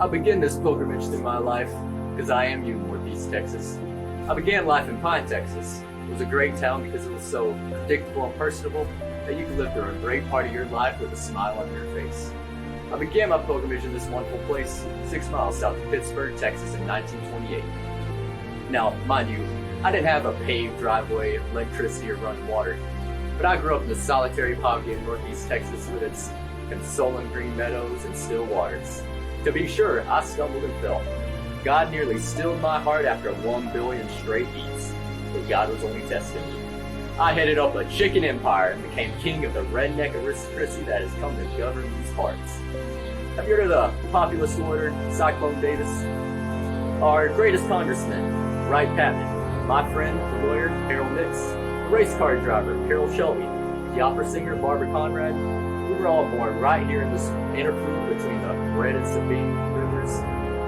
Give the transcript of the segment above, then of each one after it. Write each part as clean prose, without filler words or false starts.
I begin this pilgrimage through my life because I am you, Northeast Texas. I began life in Pine, Texas. It was a great town because it was so predictable and personable that you could live through a great part of your life with a smile on your face. I began my pilgrimage in this wonderful place 6 miles south of Pittsburgh, Texas in 1928. Now, mind you, I didn't have a paved driveway, electricity, or running water, but I grew up in the solitary poverty of Northeast Texas with its consoling green meadows and still waters. To be sure, I stumbled and fell. God nearly stilled my heart after 1 billion straight beats, but God was only testing me. I headed up a chicken empire and became king of the redneck aristocracy that has come to govern these parts. Have you heard of the populist orator, Cyclone Davis? Our greatest congressman, Wright Patman, my friend, the lawyer, Harold Nix, the race car driver, Carol Shelby, the opera singer, Barbara Conrad. We were all born right here in this interflume between the Red and Sabine rivers.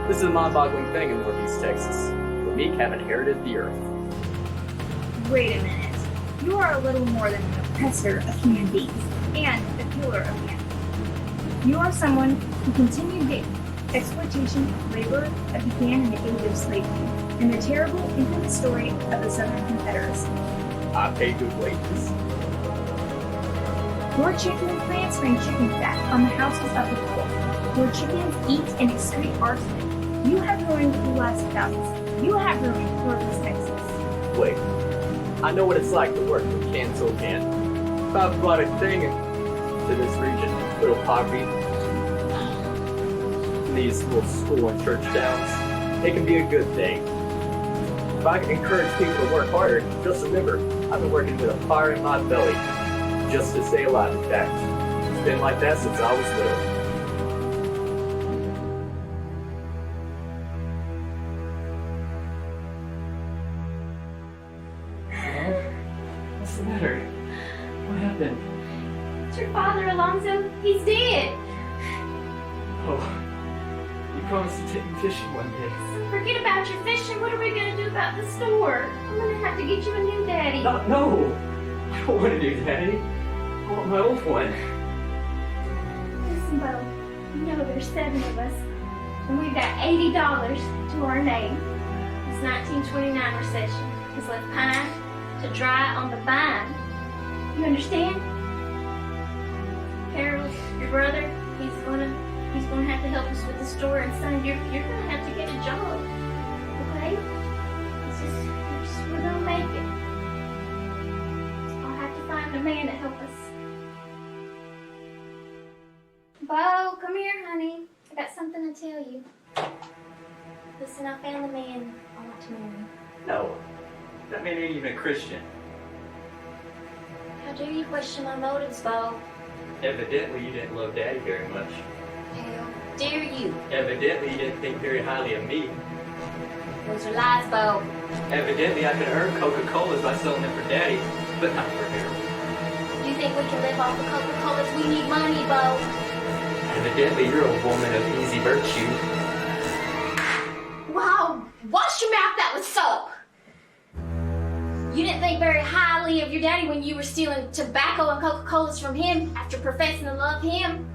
This is a mind-boggling thing in Northeast Texas. The meek have inherited the earth. Wait a minute. You are a little more than an oppressor of human beings and a killer of men. You are someone who continued the exploitation of labor that began in the age of slavery and the terrible, infamous story of the Southern Confederacy. I pay good wages. Your chickens transferring chicken fat on the houses of the poor. Your chickens eat and excrete arsenic. You have ruined the last thousands. You have ruined Northeast Texas. Wait, I know what it's like to work from can to can. If I've brought a thing to this region, little poverty, these little school and church towns, it can be a good thing. If I can encourage people to work harder, just remember, I've been working with a fire in my belly just to stay alive. In fact, it's been like that since I was little. What's the matter? What happened? It's your father, Alonzo. He's dead. Oh, you promised to take me fishing one day. Forget about your fishing. What are we going to do about the store? I'm going to have to get you a new daddy. No, I don't want to do Daddy. I want my old one. Listen, Bo. You know there's 7 of us, and we've got $80 to our name. This 1929 recession has left pine to dry on the vine. You understand? Harold, your brother, he's gonna have to help us with the store, and son, you're gonna have to get a job. Okay? We're gonna make it. I'll have to find a man to help us. Bo, come here, honey. I got something to tell you. Listen, I found the man I want to marry. No, that man ain't even a Christian. How dare you question my motives, Bo? Evidently, you didn't love Daddy very much. How dare you? Evidently, you didn't think very highly of me. Those are lies, Bo. Evidently, I could earn Coca-Colas by selling them for Daddy, but not for Harold. You think we can live off the Coca-Colas? We need money, Bo. Evidently, you're a woman of easy virtue. Wow, wash your mouth out with soap. You didn't think very highly of your daddy when you were stealing tobacco and Coca-Colas from him after professing to love him.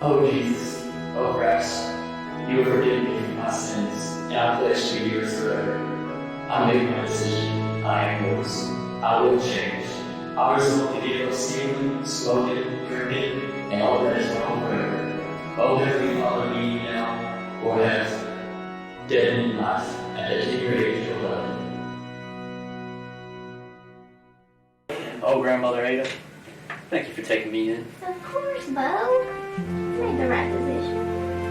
Oh Jesus, oh Christ, you have forgiven me for my sins, and I pledge to be yours forever. I make my decision, I am yours. I will change. I resolve to give up stealing, smoking, drinking, and all that is wrong forever. Oh Heavenly Father, lead me now, or have dead in life at the tender age of 11. Oh, Grandmother Ada, thank you for taking me in. Of course, Bo. You made the right decision.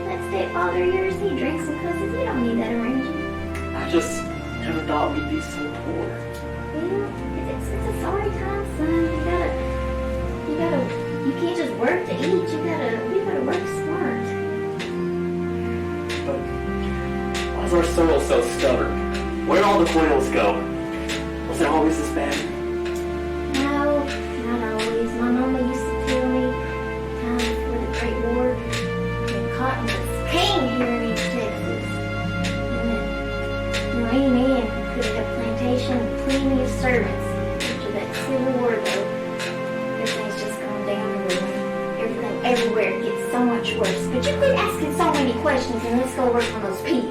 That stepfather of yours, he drinks and cusses. You don't need that arrangement. I just never thought we'd be so poor. Well, it's a sorry time, son. You can't just work to eat. We gotta work smart. But why is our soil so stubborn? Where'd all the quails go? Was it always this bad? No, not always. My mama used to tell me time before the Great War, when cotton was king here in East Texas. And any man could have a plantation with plenty of servants. After that Civil War, though, everything's just gone down the river. Everything everywhere gets so much worse. let's go work for those peas.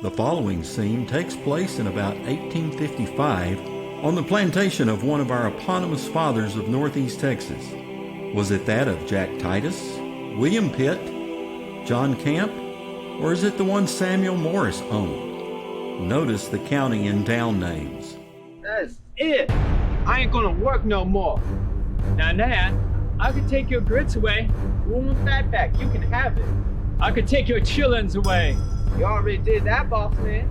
The following scene takes place in about 1855 on the plantation of one of our eponymous fathers of Northeast Texas. Was it that of Jack Titus, William Pitt, John Camp, or is it the one Samuel Morris owned? Notice the county and town names. That's it. I ain't gonna work no more. Now, Nat, I could take your grits away. You want that back? You can have it. I could take your chillins away. You already did that, boss man.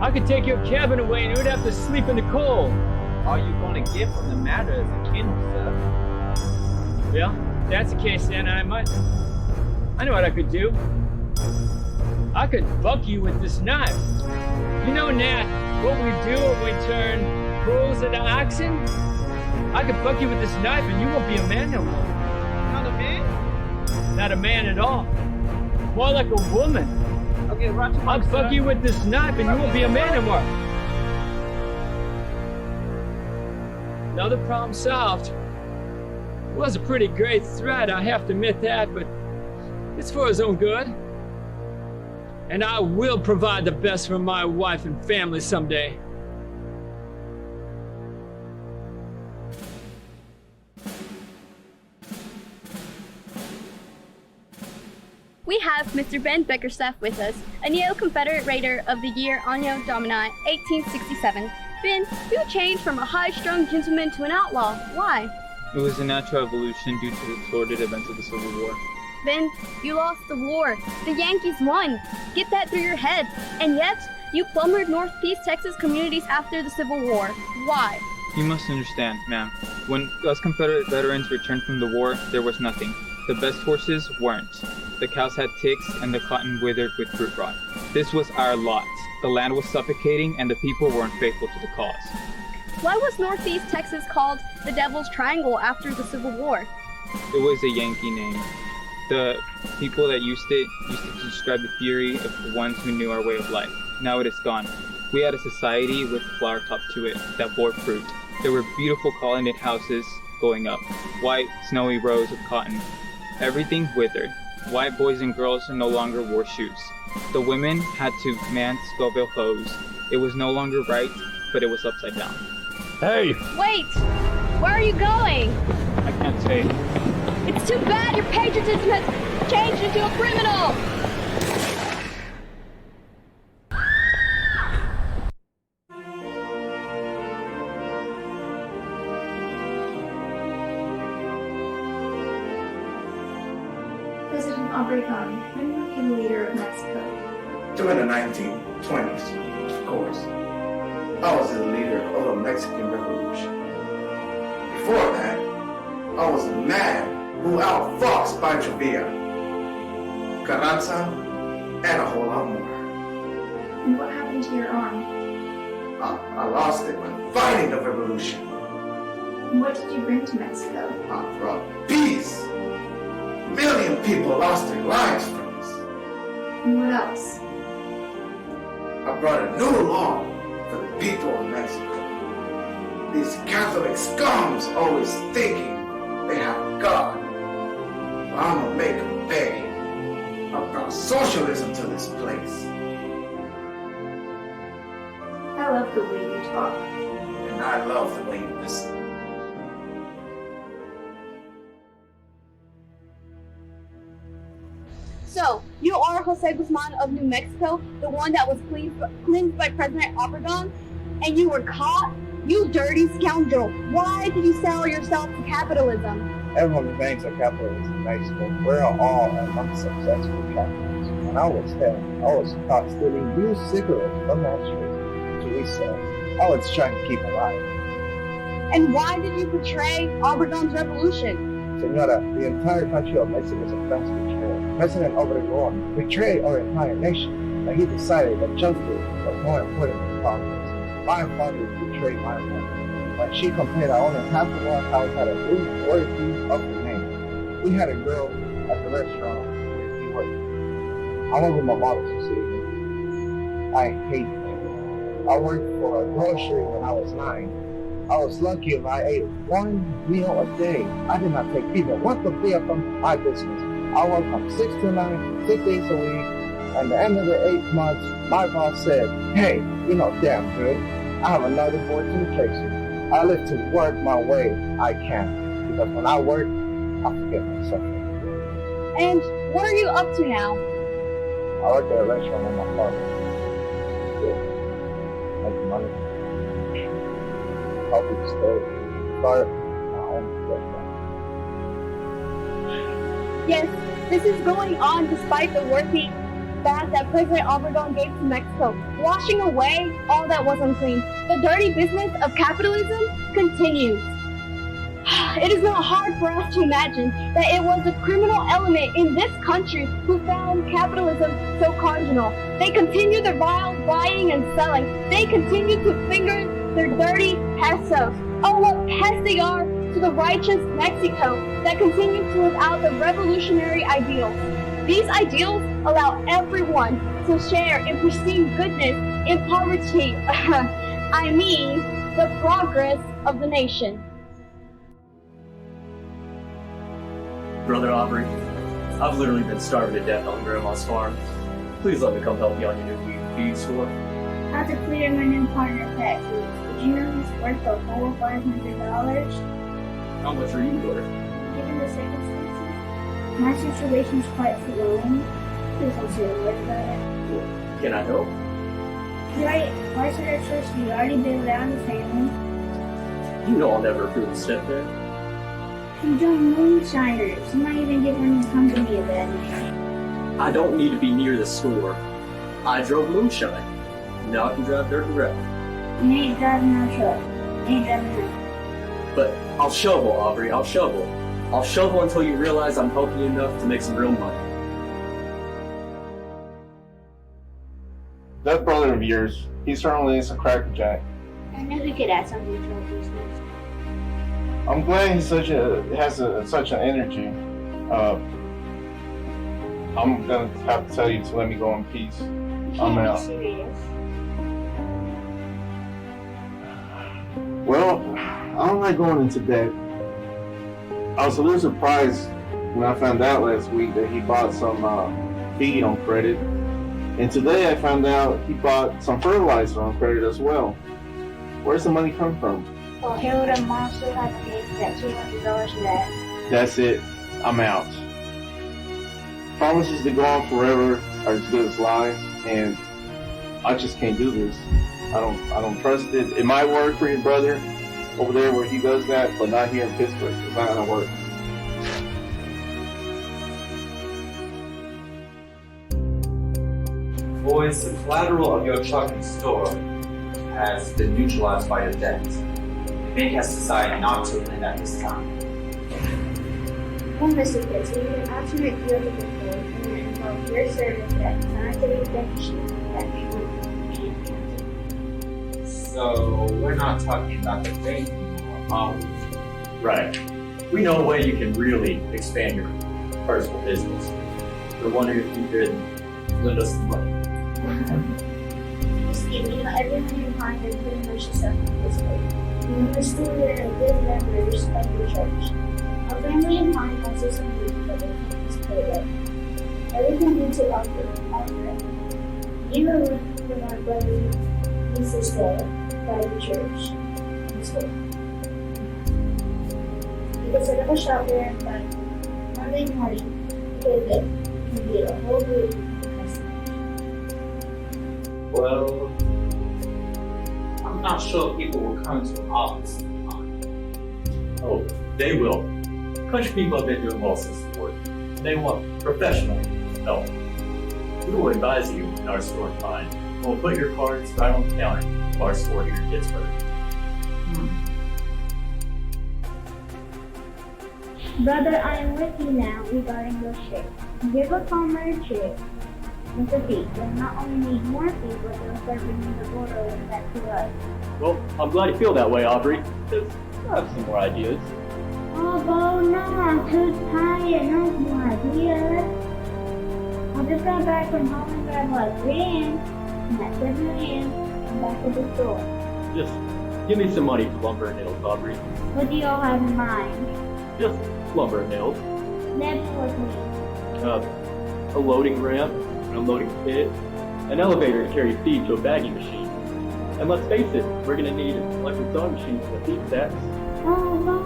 I could take your cabin away and you would have to sleep in the cold. All you gonna get from the matter is a kindle, sir. Well, if that's the case, then I know what I could do. I could buck you with this knife. You know, Nat, what we do when we turn bulls into oxen? I could buck you with this knife and you won't be a man no more. Not a man? Not a man at all. More like a woman. Okay, right. I'll buck you with this knife and you won't be a man no more. Another problem solved. It was a pretty great threat, I have to admit that, but it's for his own good. And I will provide the best for my wife and family someday. We have Mr. Ben Bickerstaff with us, a Neo-Confederate Raider of the year Anno Domini 1867. Ben, you changed from a high-strung gentleman to an outlaw. Why? It was a natural evolution due to the sordid events of the Civil War. Ben, you lost the war. The Yankees won. Get that through your head. And yet, you plundered Northeast Texas communities after the Civil War. Why? You must understand, ma'am. When us Confederate veterans returned from the war, there was nothing. The best horses weren't. The cows had ticks and the cotton withered with fruit rot. This was our lot. The land was suffocating and the people were unfaithful to the cause. Why was Northeast Texas called the Devil's Triangle after the Civil War? It was a Yankee name. The people that used it used to describe the fury of the ones who knew our way of life. Now it is gone. We had a society with a flower top to it that bore fruit. There were beautiful colonnade houses going up, white, snowy rows of cotton. Everything withered. White boys and girls no longer wore shoes. The women had to man Scoville hoes. It was no longer right, but it was upside down. Hey! Wait! Where are you going? I can't say. It's too bad your patriotism has changed into a criminal! President Obregón, when were you the leader of Mexico? During the 1920s, of course. I was the leader of the Mexican Revolution. Before that, I was a man who outfoxed Pancho Villa, Carranza, and a whole lot more. And what happened to your arm? I lost it when fighting the revolution. And what did you bring to Mexico? I brought peace. A million people lost their lives from this. And what else? I brought a new law for the people of Mexico. These Catholic scums always thinking they have God. Well, I'm gonna make them pay. I brought socialism to this place. I love the way you talk. And I love the way you listen. So, you are Jose Guzman of New Mexico, the one that was cleansed by President Obregón, and you were caught? You dirty scoundrel! Why did you sell yourself to capitalism? Everyone thinks of capitalism in Mexico. We're all unsuccessful capitalists. When I was 10, I was caught stealing used cigarettes from that street to resell. I was trying to keep alive. And why did you betray Obregón's revolution? Senora, the entire country of Mexico is a vast betrayal. President Obregón betrayed our entire nation, and he decided that justice was more important than progress. My father betrayed my mother. When she complained I only half of our house had a room worthy of the name. We had a girl at the restaurant where he worked. I went with my mother to see him. I hate him. I worked for a grocery when I was 9. I was lucky if I ate one meal a day. I did not take even one tortilla from my business. I worked from 6 to 9, 6 days a week. And at the end of the 8 months, my boss said, hey, you know damn good. I have another board to replace you. I live to work my way I can. Because when I work, I forget myself. And what are you up to now? I work at a restaurant with my father. Make money. Help you stay. Start my own restaurant. Yes, this is going on despite the working bath that President Obradon gave to Mexico, washing away all that was unclean. The dirty business of capitalism continues. It is not hard for us to imagine that it was the criminal element in this country who found capitalism so congenial. They continue their vile buying and selling. They continue to finger their dirty pesos. Oh, what pests they are to the righteous Mexico that continues to live out the revolutionary ideals. These ideals allow everyone to share in pristine goodness in poverty. I mean, the progress of the nation. Brother Aubrey, I've literally been starving to death on Grandma's farm. Please let me come help you on your new feed store. How to clear my new partner taxes. Did you know he's worth a whole $500? How much are you worth? Given the circumstances, my situation's quite flowing. Please don't say a word about it. Can I help? Right, why should I trust you? You already been around the family. You know I'll never approve a step there. You join moonshiners. You might even give one your company a bad name. I don't need to be near the store. I drove moonshine. Now I can drive dirt and gravel. You ain't driving no truck. You ain't driving no. But I'll shovel, Aubrey. I'll shovel. I'll shovel until you realize I'm helping you enough to make some real money. That brother of yours, he certainly is a crackerjack. I knew he could add something to our business. I'm glad he's such an energy. I'm gonna have to tell you to let me go in peace. I'm out. Serious. Well, I don't like going into debt. I was a little surprised when I found out last week that he bought some feed on credit. And today I found out he bought some fertilizer on credit as well. Where's the money come from? Well, he would have monster had paid that $200 back. That's it. I'm out. Promises that go on forever are as good as lies, and I just can't do this. I don't trust it. It might work for your brother over there where he does that, but not here in Pittsburgh. It's not gonna work. Boys, the collateral of your trucking store has been neutralized by your debt. The bank has decided not to lend at this time. Well, Mr. Pitts, we need an alternate deal to go forward, and it involves your service at scientific definition that we can't cancel. So we're not talking about the bank anymore, are we? Right. We know a way you can really expand your personal business. We're wondering if you could lend us the money. Steve, you know, everyone in mind is pretty much the same this way. We're still there and good members of the church. Our family and mine also some people that they can't just pay up. Everything needs to offer. You are looking for my brother, Jesus Day, by the church. And so, you can set up a shop there and buy Monday morning, David can get a whole group of customers. Well, I'm not sure people will come to the office on time. Oh, they will. Country people have been doing well since the war. They want professional help. We will advise you in our store in Pine. We'll put your cards right on the counter of our store here in Pittsburgh. Brother, I am with you now regarding your share. Give a farmer a share with the feed. They'll not only need more feed, but they'll start bringing the border back to us. Well, I'm glad you feel that way, Aubrey, because I have some more ideas. Oh, no, I'm too tired. No more ideas. I just got back from home and grabbed like 3 a.m. And at 7 a.m., I'm back at the store. Just Give me some money for lumber and nails, Aubrey. What do y'all have in mind? Just lumber and nails. Never was me. A loading ramp, an unloading pit, an elevator to carry feed to a bagging machine. And let's face it, we're gonna need an electric sewing machine for the feed stacks. Oh no!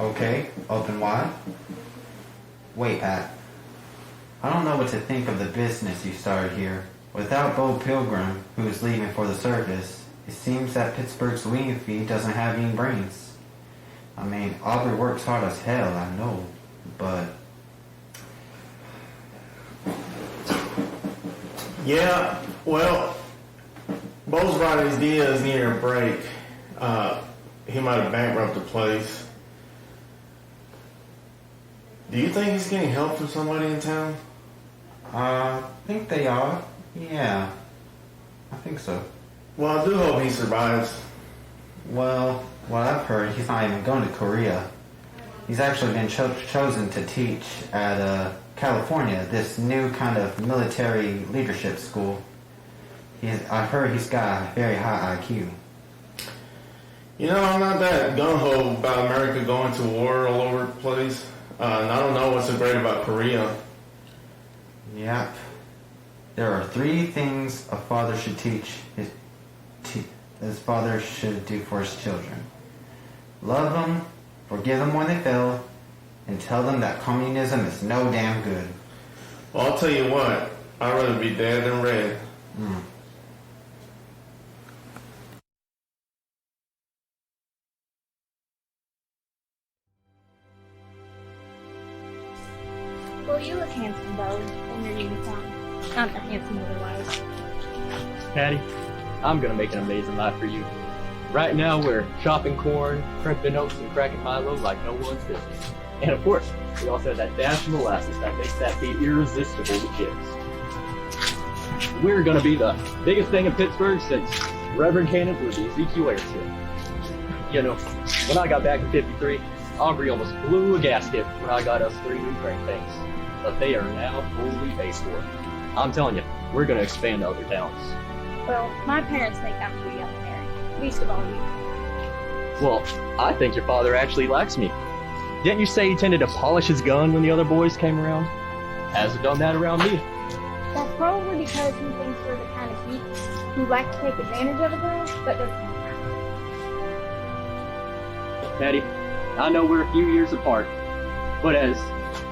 Okay, open wide. Wait, Pat. I don't know what to think of the business you started here. Without Bo Pilgrim, who is leaving for the service, it seems that Pittsburgh's wing feed doesn't have any brains. I mean, Aubrey works hard as hell, I know, but... Yeah, well, Bo's brought his Diaz near a break. He might have bankrupted the place. Do you think he's getting help from somebody in town? I think they are. Yeah, I think so. Well, I do hope he survives. Well, what I've heard, he's not even going to Korea. He's actually been chosen to teach at California, this new kind of military leadership school. I heard he's got a very high IQ. You know, I'm not that gung-ho about America going to war all over the place. And I don't know what's so great about Korea. Yep. There are 3 things a father should teach his father should do for his children. Love them, forgive them when they fail, and tell them that communism is no damn good. Well, I'll tell you what, I'd rather be dead than red. Well, you look handsome, Bo, in your uniform. Not that handsome otherwise. Patty, I'm gonna make an amazing life for you. Right now, we're chopping corn, crimping oats, and cracking Milo like no one's business. And of course, we also have that dash of molasses that makes that feed irresistible to kids. We're gonna be the biggest thing in Pittsburgh since Reverend Cannon blew the Ezekiel airship. You know, when I got back in '53, Aubrey almost blew a gasket when I got us 3 new crane tanks. But they are now fully paid for. I'm telling you, we're gonna expand to other towns. Well, my parents think I'm too young to marry. Least of all you. Well, I think your father actually likes me. Didn't you say he tended to polish his gun when the other boys came around? Hasn't done that around me. That's probably because he thinks we're the kind of geeks who like to take advantage of a girl, but doesn't. Patty, I know we're a few years apart, but as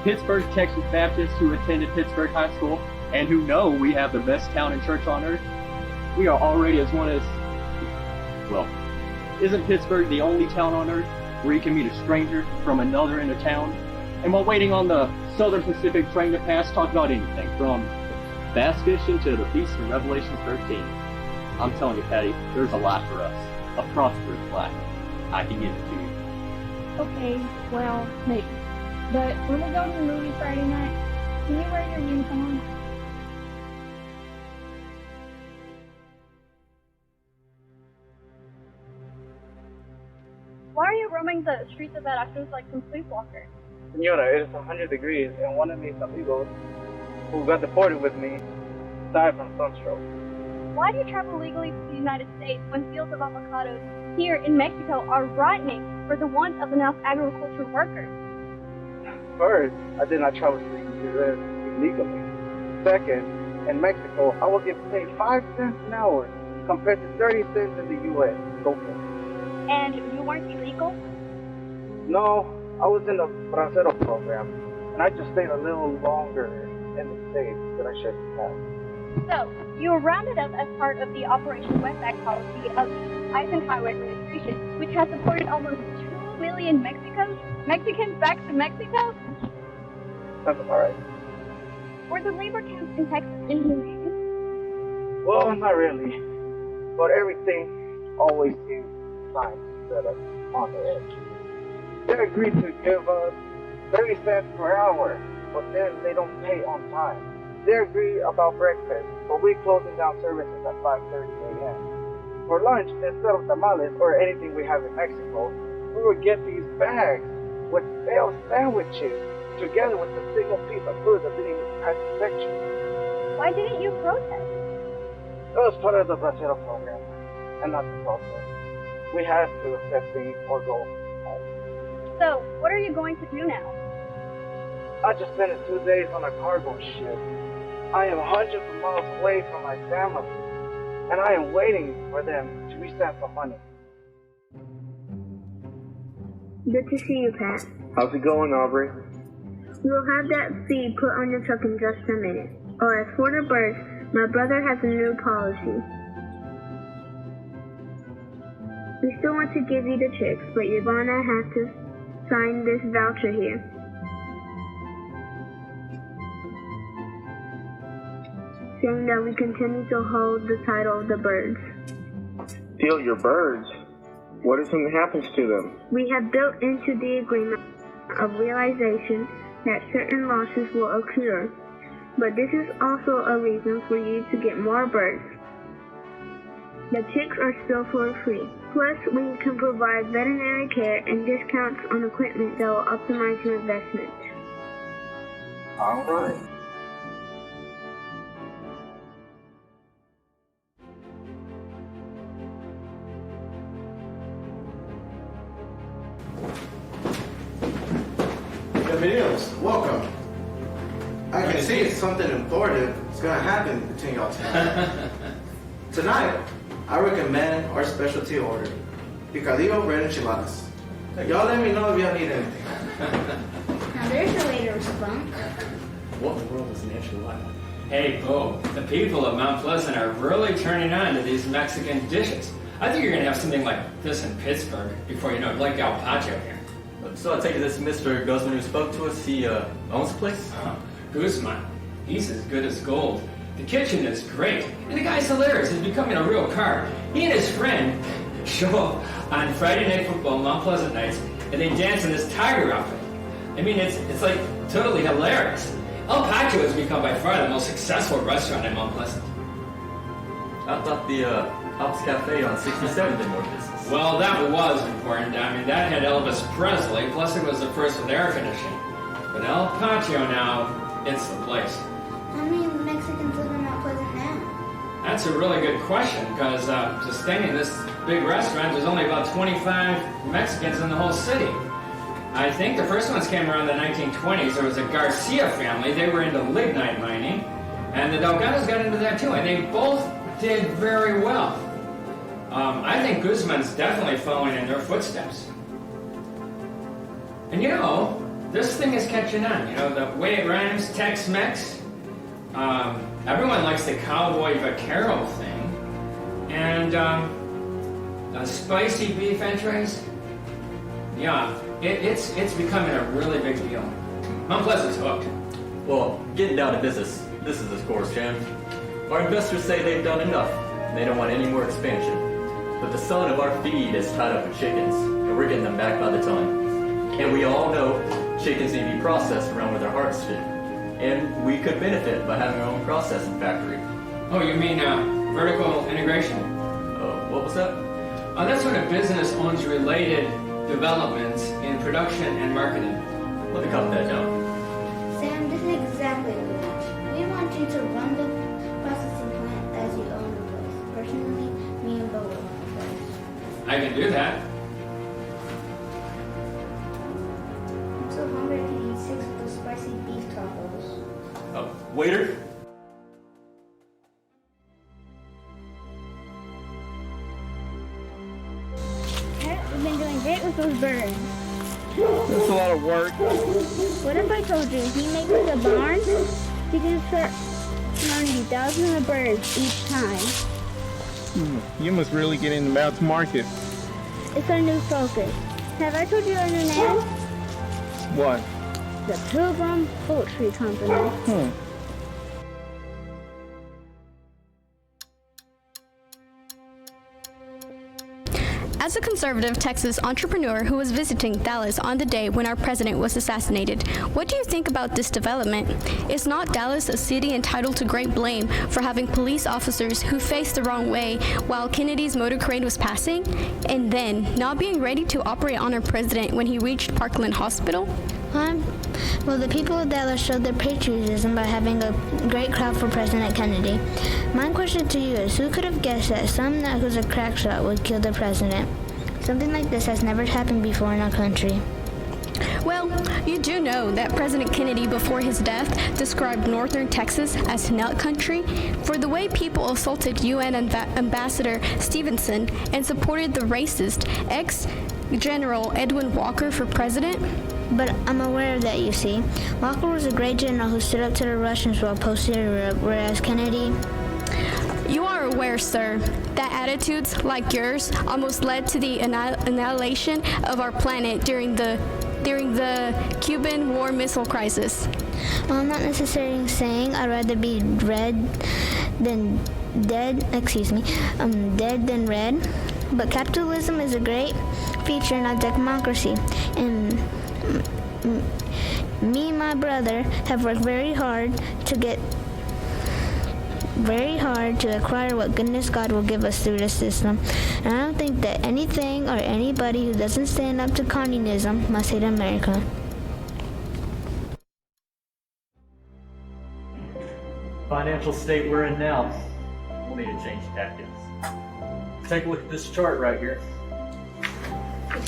Pittsburgh, Texas Baptists who attended Pittsburgh High School and who know we have the best town and church on earth, we are already as one as, well, isn't Pittsburgh the only town on earth where you can meet a stranger from another end of town? And while waiting on the Southern Pacific train to pass, talk about anything from bass fishing to the feast in Revelation 13. I'm telling you, Patty, there's a lot for us. A prosperous life. I can give it to you. Okay, well, maybe. But when we go to the movie Friday night, can you wear your uniform? Why are you roaming the streets of Veracruz like some sleepwalker? Senora, it is 100 degrees, and one of mis amigos who got deported with me died from sunstroke. Why do you travel legally to the United States when fields of avocados here in Mexico are ripening for the want of enough agricultural workers? First, I did not travel to the U.S. illegally. Second, in Mexico, I will get paid 5 cents an hour compared to 30 cents in the U.S. Go for it. And you weren't illegal? No, I was in the Bracero program, and I just stayed a little longer in the States than I should have. So, you were rounded up as part of the Operation Westback policy of Tyson Highway Administration, which has supported almost 2 million Mexicans back to Mexico? That's all right. Were the labor camps in Texas inhumane? Well, not really. But everything always seems trying to set us on the edge. They agreed to give us 30 cents per hour, but then they don't pay on time. They agree about breakfast, but we're closing down services at 5:30 a.m. For lunch, instead of tamales or anything we have in Mexico, we would get these bags with stale sandwiches, together with a single piece of food that didn't even pass inspection. Why didn't you protest? It was part of the Brazil program, and not the process. We had to accept things or go home. So, what are you going to do now? I just spent 2 days on a cargo ship. I am hundreds of miles away from my family, and I am waiting for them to resend some money. Good to see you, Pat. How's it going, Aubrey? We'll have that feed put on your truck in just a minute. Oh, as for the birds, my brother has a new policy. We still want to give you the chicks, but you're gonna have to sign this voucher here. Saying that we continue to hold the title of the birds. Steal your birds? What if something happens to them? We have built into the agreement a realization that certain losses will occur, but this is also a reason for you to get more birds. The chicks are still for free. Plus, we can provide veterinary care and discounts on equipment that will optimize your investment. All right. Bienvenidos, welcome. I can see it's something important is gonna happen between y'all tonight. Tonight, I recommend our specialty order, picadillo, bread, and enchiladas. Y'all let me know if y'all need anything. Now there's a way to respond. What in the world is an enchilada? Hey, Bo, the people of Mount Pleasant are really turning on to these Mexican dishes. I think you're going to have something like this in Pittsburgh before you know it, like gazpacho here. So I take it this Mr. Guzman who spoke to us, he owns the place? Guzman, he's as good as gold. The kitchen is great, and the guy's hilarious. He's becoming a real car. He and his friend show up on Friday Night Football, Mount Pleasant nights, and they dance in this tiger outfit. I mean, it's like totally hilarious. El Pacho has become by far the most successful restaurant in Mount Pleasant. I thought the Hops Cafe on 67 did more business. Well, that was important. I mean, that had Elvis Presley, plus it was the first with air conditioning. But El Pacho now, it's the place. How many Mexicans live in Mount Pleasant now? That's a really good question, because sustaining this big restaurant, there's only about 25 Mexicans in the whole city. I think the first ones came around the 1920s. There was a Garcia family. They were into lignite mining, and the Delgados got into that too, and they both did very well. I think Guzman's definitely following in their footsteps. And you know, this thing is catching on. You know, the way it rhymes, Tex-Mex. Everyone likes the cowboy vaquero thing. And spicy beef entrees. Yeah, it's becoming a really big deal. Mount Pleasant's hooked. Well, getting down to business, this is the score, Jim. Our investors say they've done enough, and they don't want any more expansion. But the son of our feed is tied up with chickens, and we're getting them back by the ton. And we all know chickens need to be processed around where their hearts fit. And we could benefit by having our own processing factory. Oh, you mean vertical integration? What was that? That's when a business owns related developments in production and marketing. Let me cut that down. Sam, this is exactly what we want. We want you to run the processing plant as you own the place. Personally, me and Bo will run the place. I can do that. I'm so hungry I can eat 6 of those spicy beef tacos. Waiter? We've been doing great with those birds. That's a lot of work. What if I told you if he makes us a barn, he can start learning thousands of birds each time? You must really get into mouse market. It's our new focus. Have I told you our new name? What? The Pilgrim Poultry Company. As a conservative Texas entrepreneur who was visiting Dallas on the day when our president was assassinated, what do you think about this development? Is not Dallas a city entitled to great blame for having police officers who faced the wrong way while Kennedy's motor crane was passing, and then not being ready to operate on our president when he reached Parkland Hospital? Well, the people of Dallas showed their patriotism by having a great crowd for President Kennedy. My question to you is, who could have guessed that some nut who's a crack shot would kill the president? Something like this has never happened before in our country. Well, you do know that President Kennedy, before his death, described northern Texas as nut country for the way people assaulted UN Ambassador Stevenson and supported the racist ex-General Edwin Walker for president. But I'm aware of that, you see. Walker was a great general who stood up to the Russians while posting Europe, whereas Kennedy... You are aware, sir, that attitudes like yours almost led to the annihilation of our planet during the Cuban War Missile Crisis. Well, I'm not necessarily saying I'd rather be dead than red, but capitalism is a great feature in our democracy, and me and my brother have worked very hard to acquire what goodness God will give us through the system. And I don't think that anything or anybody who doesn't stand up to communism must hate America. Financial state we're in now, we'll need to change tactics. Take a look at this chart right here. I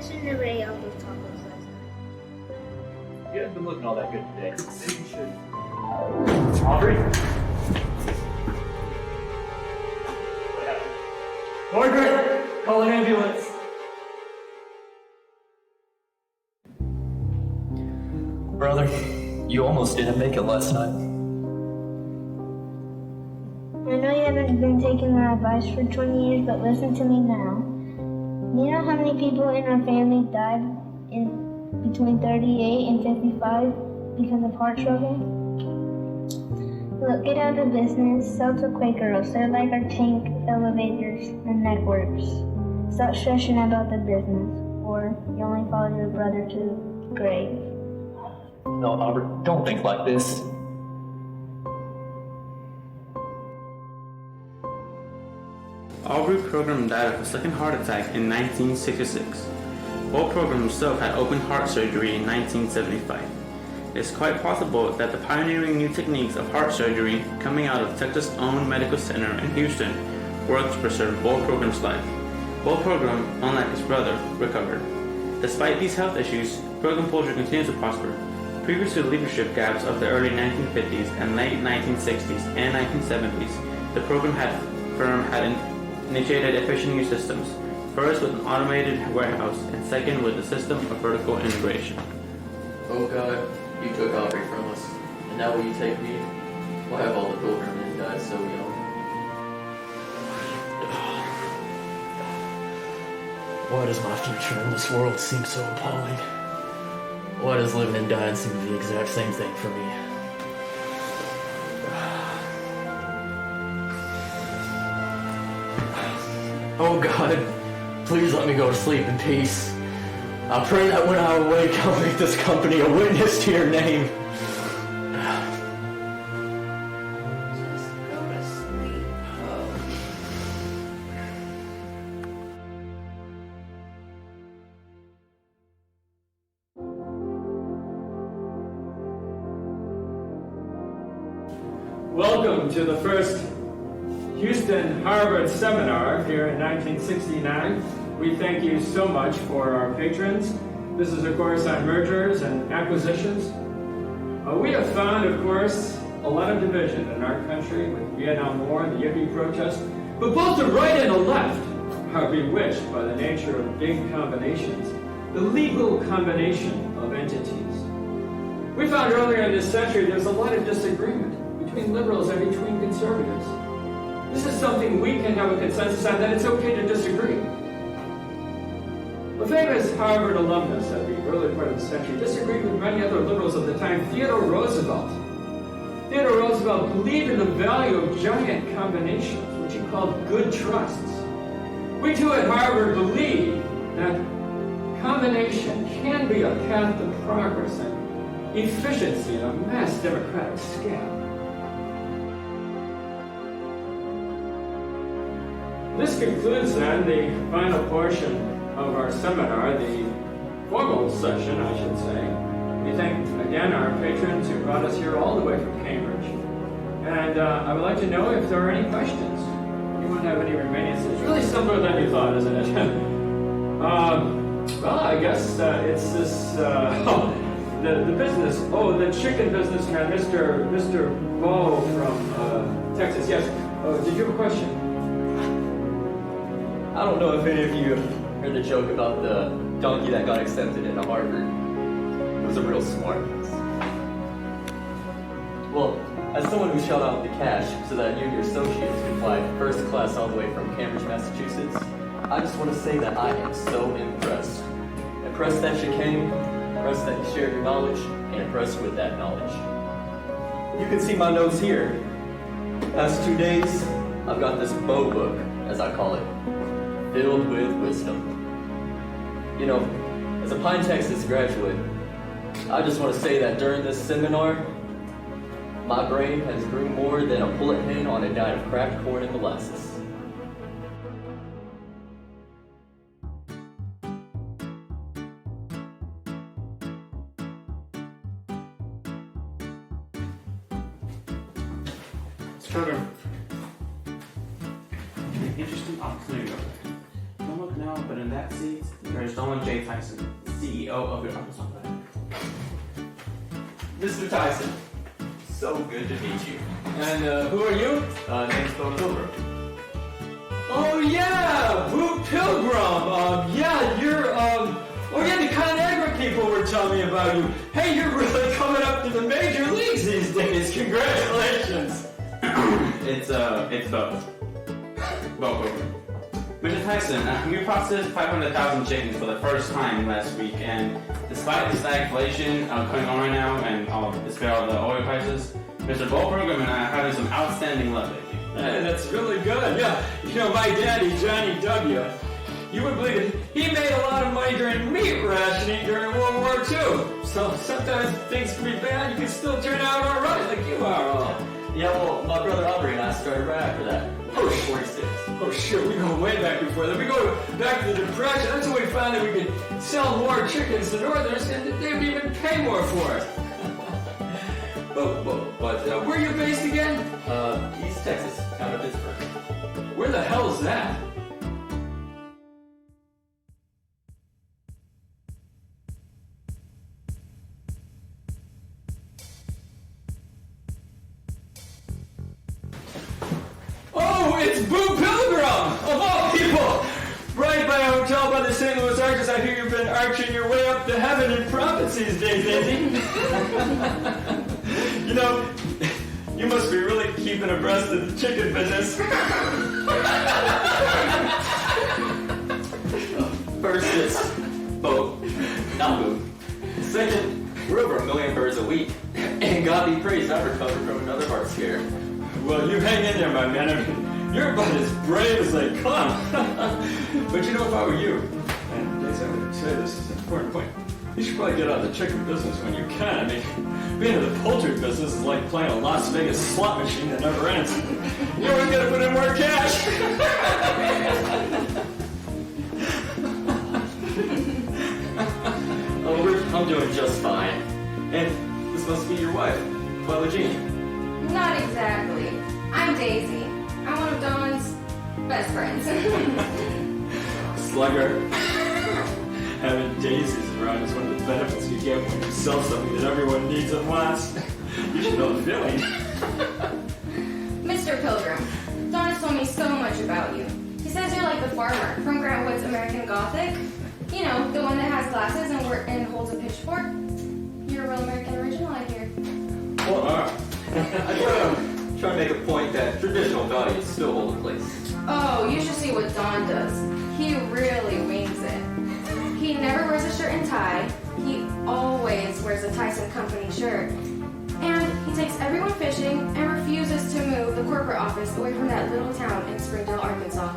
should never ate all those tacos last night. You haven't been looking all that good today. Maybe you should. Aubrey? What happened? Margaret! Call an ambulance! Brother, you almost didn't make it last night. I know you haven't been taking my advice for 20 years, but listen to me now. Do you know how many people in our family died in between 38 and 55 because of heart trouble? Look, get out of business, sell to Quakeros. They're like our tank, elevators, and networks. Stop stressing about the business, or you only follow your brother to the grave. No, Albert, don't think like this. Aubrey Pilgrim died of a second heart attack in 1966. Webb Pilgrim himself had open heart surgery in 1975. It's quite possible that the pioneering new techniques of heart surgery coming out of Texas-owned medical center in Houston worked to preserve Webb Pilgrim's life. Webb Pilgrim, unlike his brother, recovered. Despite these health issues, Pilgrim Poultry continues to prosper. Previous to the leadership gaps of the early 1950s and late 1960s and 1970s, the firm had initiated efficient new systems, first with an automated warehouse and second with a system of vertical integration. Oh God, you took Aubrey from us, and now will you take me? We'll have all the Pilgrim men die so young. Why does my future in this world seem so appalling? Why does living and dying seem to be the exact same thing for me? Oh God, please let me go to sleep in peace. I pray that when I awake, I'll make this company a witness to your name. Just go to sleep. Welcome to the first Houston Harvard seminar here in 1969. We thank you so much for our patrons. This is a course on mergers and acquisitions. We have found, of course, a lot of division in our country with Vietnam War and the Yippie protest, but both the right and the left are bewitched by the nature of big combinations, the legal combination of entities. We found earlier in this century there's a lot of disagreement between liberals and between conservatives. This is something we can have a consensus on, that it's okay to disagree. A famous Harvard alumnus at the early part of the century disagreed with many other liberals of the time, Theodore Roosevelt. Theodore Roosevelt believed in the value of giant combinations, which he called good trusts. We too at Harvard believe that combination can be a path to progress and efficiency on a mass democratic scale. This concludes then the final portion of our seminar, the formal session, I should say. We thank again our patrons who brought us here all the way from Cambridge. And I would like to know if there are any questions. Anyone have any remaining? It's really simpler than you thought, isn't it? Well, I guess it's this, the business, the chicken businessman, Mr. Bo from Texas. Yes, did you have a question? I don't know if any of you heard the joke about the donkey that got accepted into Harvard. It was a real smart one. Well, as someone who shelled out the cash so that you and your associates could fly first class all the way from Cambridge, Massachusetts, I just want to say that I am so impressed. Impressed that you came, impressed that you shared your knowledge, and impressed with that knowledge. You can see my notes here. Past 2 days, I've got this Bo book, as I call it, filled with wisdom. You know, as a Pine, Texas graduate, I just want to say that during this seminar, my brain has grew more than a pullet hen on a diet of cracked corn and molasses. Pilgrim. An interesting opportunity over there. Don't look now, but in that seat, there's Donald J. Tyson, CEO of the Arkansas Bank. Mr. Tyson, so good to meet you. And who are you? Name's Bo Pilgrim. Oh yeah, Boo Pilgrim. Yeah, you're the ConAgra people were telling me about you. Hey, you're really coming up to the major leagues these days. Congratulations. It's Bo. Bo Pilgrim. Mr. Tyson, we processed 500,000 chickens for the first time last week, and despite the stagflation going on right now and despite all the oil prices, Mr. Bo Pilgrim and I are having some outstanding luck lately. Hey, that's really good. Yeah, you know, my daddy, Johnny W., you would believe it, he made a lot of money during meat rationing during World War II. So sometimes things can be bad, you can still turn out all right like you are. Yeah, well, my brother Aubrey and I started right after that. Oh, 46. Oh, sure, we go way back before that. We go back to the Depression. That's when we found that we could sell more chickens to Northerners and they would even pay more for it. But where are you based again? East Texas, town of Pittsburgh. Where the hell is that? Oh, it's Boo Pilgrim! Of all people! Right by a hotel by the St. Louis Arches. I hear you've been arching your way up to heaven in profits these days, Daisy. You know, you must be really keeping abreast of the chicken business. First, it's Bo, not Boo. Second, we're over 1 million birds a week. And God be praised, I've recovered from another heart scare. Well, you hang in there, my man. I mean, you're about as brave as they come. But you know, if I were you, and Daisy, I would say this is an important point. You should probably get out of the chicken business when you can. I mean, being in the poultry business is like playing a Las Vegas slot machine that never ends. You always gotta put in more cash. Oh, I'm doing just fine. And this must be your wife, Chloe Jean. Not exactly. I'm Daisy. I'm one of Dawn's best friends. Slugger. Having daisies around is one of the benefits you get when you sell something that everyone needs and wants. You should know the feeling. Mr. Pilgrim, Dawn has told me so much about you. He says you're like the farmer from Grant Wood's American Gothic. You know, the one that has glasses and holds a pitchfork. You're a real American original, I hear. Well, I try to make a point that traditional values still hold a place. Oh, you should see what Don does. He really wings it. He never wears a shirt and tie. He always wears a Tyson Company shirt. And he takes everyone fishing and refuses to move the corporate office away from that little town in Springdale, Arkansas.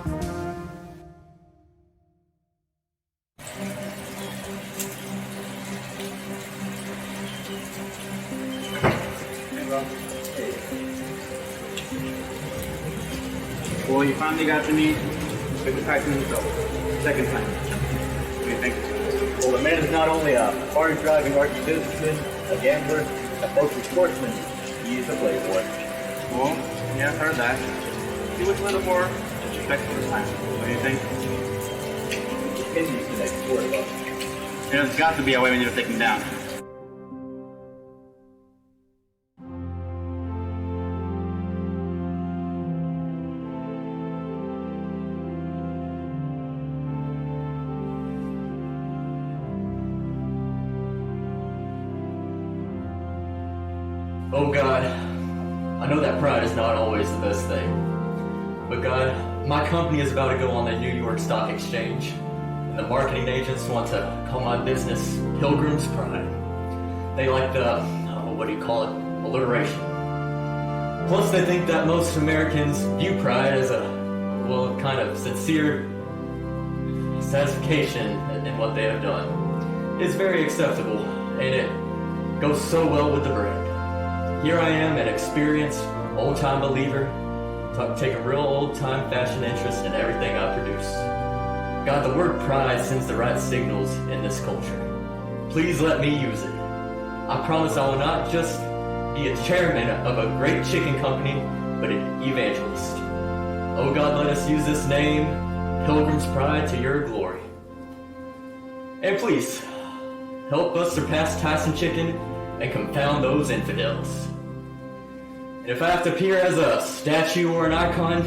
Well, you finally got to meet Mr. Tyson himself. Second time. What do you think? Well, the man is not only a hard-driving arch businessman, a gambler, a local sportsman, he is a playboy. Well, yeah, I've heard that. He was a little more disrespectful this time. What do you think? He continues to make sport of us. There's got to be a way we need to take him down. Oh God, I know that pride is not always the best thing. But God, my company is about to go on the New York Stock Exchange, and the marketing agents want to call my business Pilgrim's Pride. They like the, what do you call it, alliteration. Plus they think that most Americans view pride as a, well, kind of sincere satisfaction in what they have done. It's very acceptable, and it goes so well with the brand. Here I am, an experienced, old-time believer, take a real old-time fashion interest in everything I produce. God, the word pride sends the right signals in this culture. Please let me use it. I promise I will not just be a chairman of a great chicken company, but an evangelist. Oh God, let us use this name, Pilgrim's Pride, to your glory. And please, help us surpass Tyson Chicken and confound those infidels. And if I have to appear as a statue or an icon,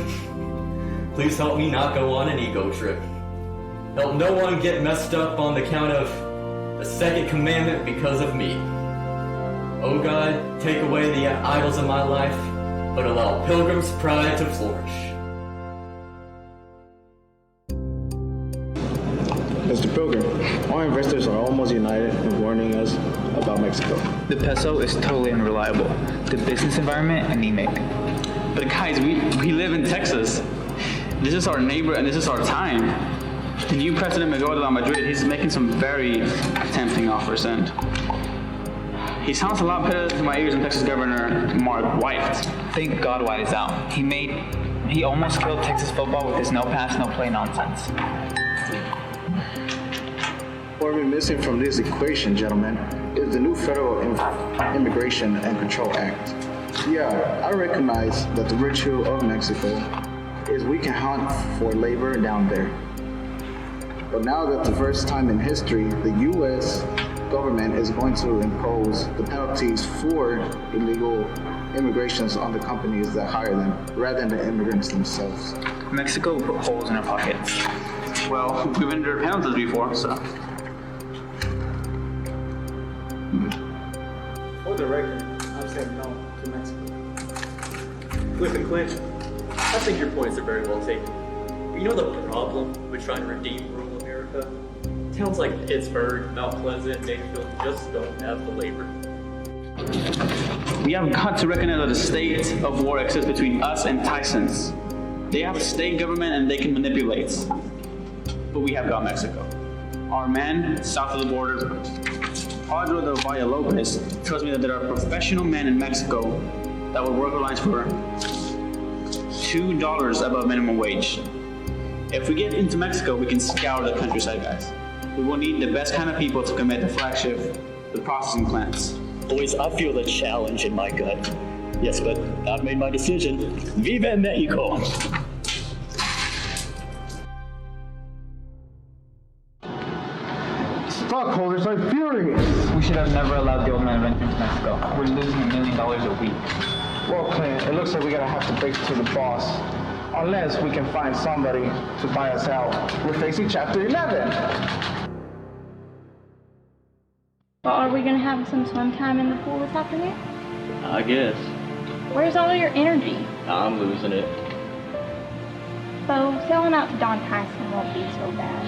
please help me not go on an ego trip. Help no one get messed up on the count of the second commandment because of me. Oh God, take away the idols of my life, but allow Pilgrim's Pride to flourish. Mr. Pilgrim, our investors are almost united in warning us about Mexico. The peso is totally unreliable. The business environment, anemic. But guys, we live in Texas. This is our neighbor and this is our time. The new president, Miguel de la Madrid, he's making some very tempting offers, and he sounds a lot better to my ears than Texas Governor Mark White. Thank God White is out. He almost killed Texas football with his no pass, no play nonsense. What we're missing from this equation, gentlemen, is the new Federal Immigration and Control Act. Yeah, I recognize that the virtue of Mexico is we can hunt for labor down there. But now that the first time in history, the U.S. government is going to impose the penalties for illegal immigrations on the companies that hire them, rather than the immigrants themselves. Mexico put holes in our pockets. Well, we've been under penalties before, so. For the record, I'm saying no to Mexico. Cliff and Clint, I think your points are very well taken. But you know the problem with trying to redeem rural America? Towns like Pittsburgh, Mount Pleasant, Mayfield just don't have the labor. We have got to recognize that the state of war exists between us and Tyson's. They have a state government and they can manipulate. But we have got Mexico. Our man south of the border, Pedro del Valle Lopez, tells me that there are professional men in Mexico that will work lines for $2 above minimum wage. If we get into Mexico, we can scour the countryside, guys. We will need the best kind of people to commit the flagship, the processing plants. Boys, I feel the challenge in my gut. Yes, but I've made my decision. Viva Mexico! Stockholders are furious. We should have never allowed the old man to enter into Mexico. We're losing $1 million a week. Well, Clint, it looks like we're gonna have to break to the boss. Unless we can find somebody to buy us out. We're facing Chapter 11. Well, are we gonna have some swim time in the pool this afternoon? I guess. Where's all your energy? I'm losing it. So, selling out to Don Tyson won't be so bad.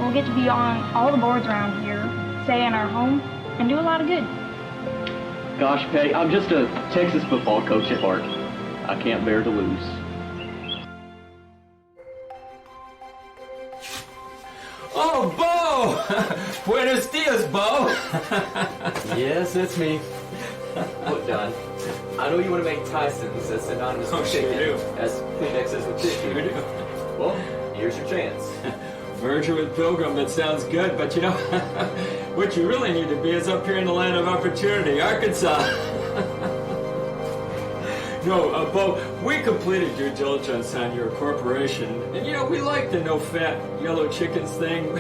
We'll get to be on all the boards around here, stay in our home, and do a lot of good. Gosh, Patty, I'm just a Texas football coach at heart. I can't bear to lose. Oh, Bo! Buenos dias, Bo! Yes, it's me. Look, Don, I know you want to make Tyson's as synonymous with chicken as Kleenex is with tissue. Well, here's your chance. Merger with Pilgrim, that sounds good, but you know, what you really need to be is up here in the land of opportunity, Arkansas. No, Bo, we completed due diligence on your corporation, and you know, we like the no-fat yellow chickens thing.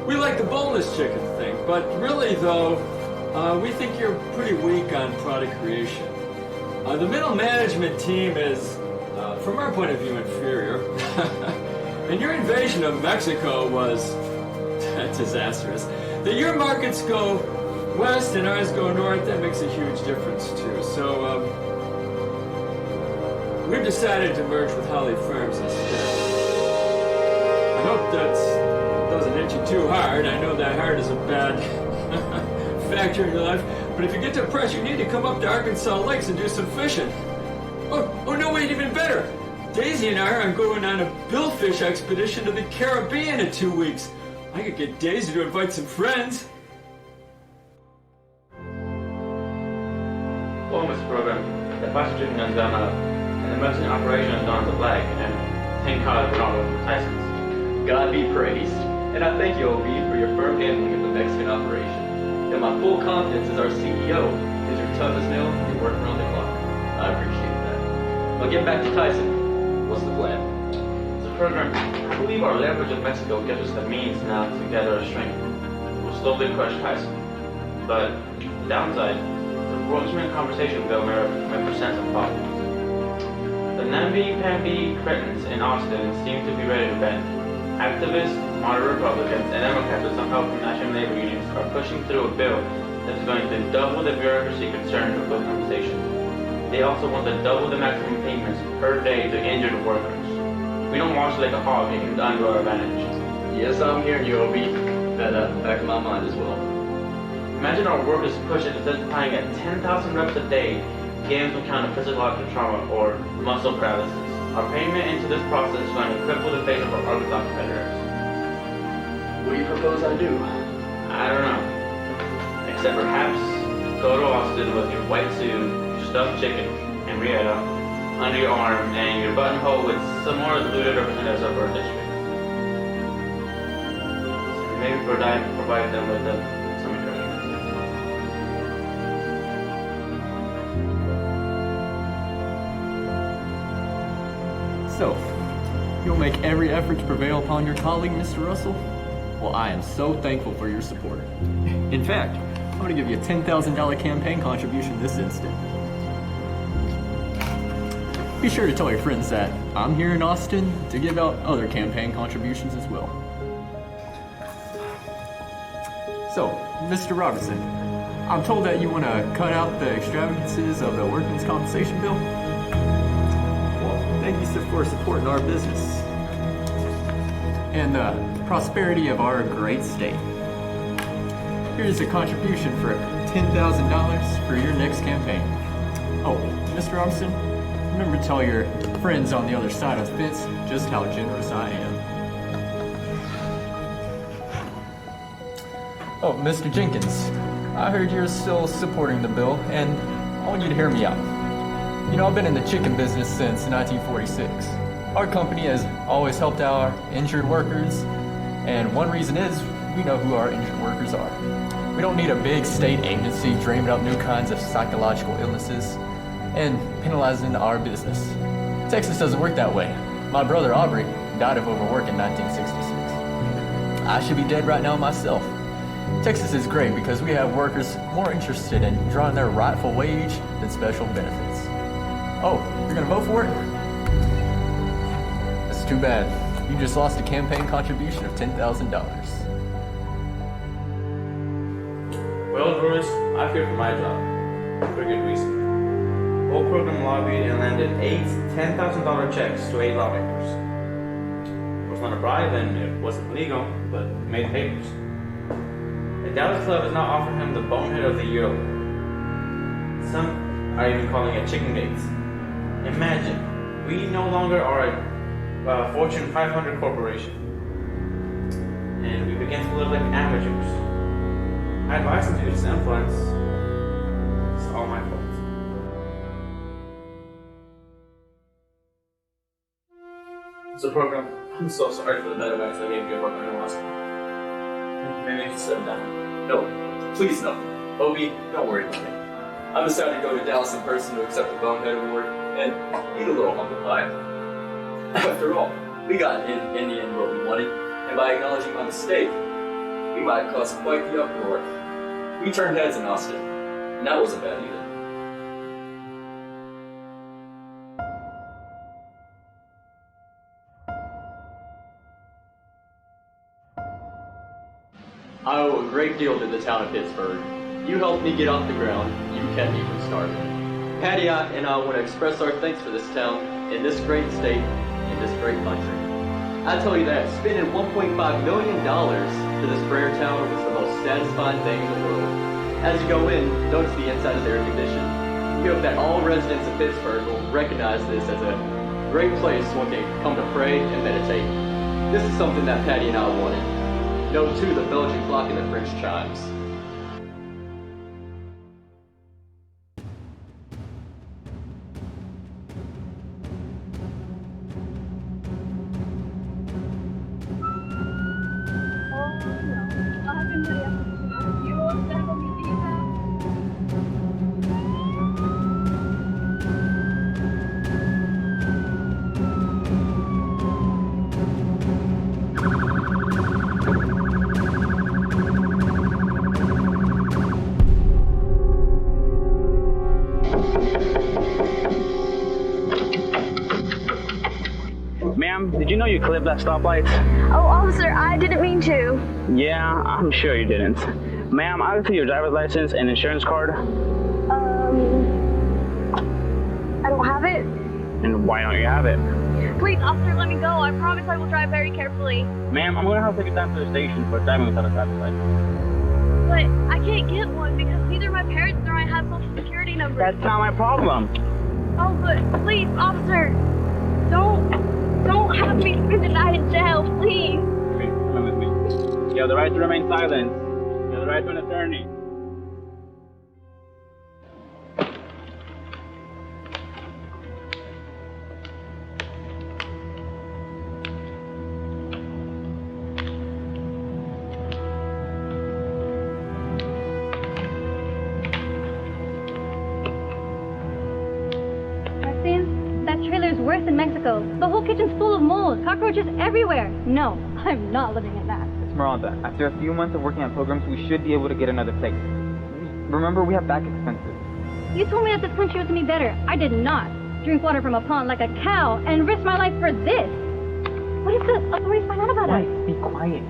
We like the boneless chicken thing, but really though, we think you're pretty weak on product creation. The middle management team is, from our point of view, inferior. And your invasion of Mexico was disastrous. That your markets go west and ours go north, that makes a huge difference too. So, we've decided to merge with Holly Farms instead. I hope that doesn't hit you too hard. I know that hard is a bad factor in your life, but if you get depressed, you need to come up to Arkansas Lakes and do some fishing. Oh no, wait, even better. Daisy and I are going on a billfish expedition to the Caribbean in 2 weeks. I could get Daisy to invite some friends. Well, Mr. Program, the plastic chicken gun's gone up, and the Mexican operation has gone to black, and thank God we're not working with Tyson's. God be praised. And I thank you, OB, for your firm handling of the Mexican operation. And my full confidence as our CEO is your tough as nails and you work around the clock. I appreciate that. Now get back to Tyson. What's the plan? Mr. Program, I believe our leverage of Mexico gives us the means now to gather our strength. We'll slowly crush Tyson. But the downside, the Roachman conversation bill may present some problems. The namby-pamby cretins in Austin seem to be ready to bend. Activists, moderate Republicans, and Democrats with some help from national labor unions are pushing through a bill that is going to double the bureaucracy concerned with food compensation. They also want to double the maximum payments per day to injured workers. We don't watch like a hog and use under our advantage. Yes, I'm hearing you, OB. That back in my mind as well. Imagine our workers push it to applying at 10,000 reps a day, getting to count of physiological trauma or muscle paralysis. Our payment into this process is going to cripple the face of our Arkansas competitors. What do you propose I do? I don't know. Except perhaps go to Austin with your white suit, stuffed chicken, and Rieta under your arm, and your buttonhole with some more looted representatives of our district. Maybe provide them with some encouragement. So, you'll make every effort to prevail upon your colleague, Mr. Russell? Well, I am so thankful for your support. In fact, I'm going to give you a $10,000 campaign contribution this instant. Be sure to tell your friends that I'm here in Austin to give out other campaign contributions as well. So, Mr. Robertson, I'm told that you want to cut out the extravagances of the workmen's compensation bill? Well, thank you for supporting our business and the prosperity of our great state. Here's a contribution for $10,000 for your next campaign. Oh, Mr. Robertson, remember to tell your friends on the other side of the fence just how generous I am. Oh, Mr. Jenkins, I heard you're still supporting the bill, and I want you to hear me out. You know, I've been in the chicken business since 1946. Our company has always helped our injured workers, and one reason is we know who our injured workers are. We don't need a big state agency dreaming up new kinds of psychological illnesses and penalizing our business. Texas doesn't work that way. My brother Aubrey died of overwork in 1966. I should be dead right now myself. Texas is great because we have workers more interested in drawing their rightful wage than special benefits. Oh, you're gonna vote for it? That's too bad. You just lost a campaign contribution of $10,000. Well, Bruce, I fear for my job. For good reason. The whole program lobbied and landed 8 $10,000 checks to 8 lawmakers. It was not a bribe and it wasn't legal, but it made papers. The Dallas Club has now offered him the Bonehead of the Year award. Some are even calling it Chicken Gates. Imagine, we no longer are a Fortune 500 corporation, and we begin to live like amateurs. I advise him to use his influence. It's all my fault. So, Pilgrim, I'm so sorry for the bad advice I gave you about my last one. Maybe I should sit down. No, please no. Obi, don't worry about it. I'm decided to go to Dallas in person to accept the Bonehead Award and eat a little humble pie. After all, we got in the end what we wanted, and by acknowledging my mistake, we might have caused quite the uproar. We turned heads in Austin, and that wasn't bad either. I owe a great deal to the town of Pittsburgh. You helped me get off the ground. You kept me from starving. Patty and I want to express our thanks for this town, in this great state, in this great country. I tell you that spending $1.5 million to this prayer town was the most satisfying thing in the world. As you go in, notice the inside of the air conditioning. We hope that all residents of Pittsburgh will recognize this as a great place one can come to pray and meditate. This is something that Patty and I wanted. Note too the Belgian clock and the French chimes. Ma'am, did you know you clipped that stoplight? Oh, officer, I didn't mean to. Yeah, I'm sure you didn't. Ma'am, I see your driver's license and insurance card. I don't have it. And why don't you have it? Please, officer, let me go. I promise I will drive very carefully. Ma'am, I'm gonna have to take you down to the station for driving without a driver's license. But I can't get one because neither my parents nor I have social security numbers. That's not my problem. Oh, but please, officer, don't have me spend the night in jail, please. Okay, come with me. You have the right to remain silent. You have the right to an attorney. Worse in Mexico. The whole kitchen's full of mold, cockroaches everywhere. No, I'm not living in that. Esmeralda, after a few months of working at Pilgrims, we should be able to get another place. Remember, we have back expenses. You told me that this country was to be better. I did not drink water from a pond like a cow and risk my life for this. What if the authorities find out about us? Be quiet.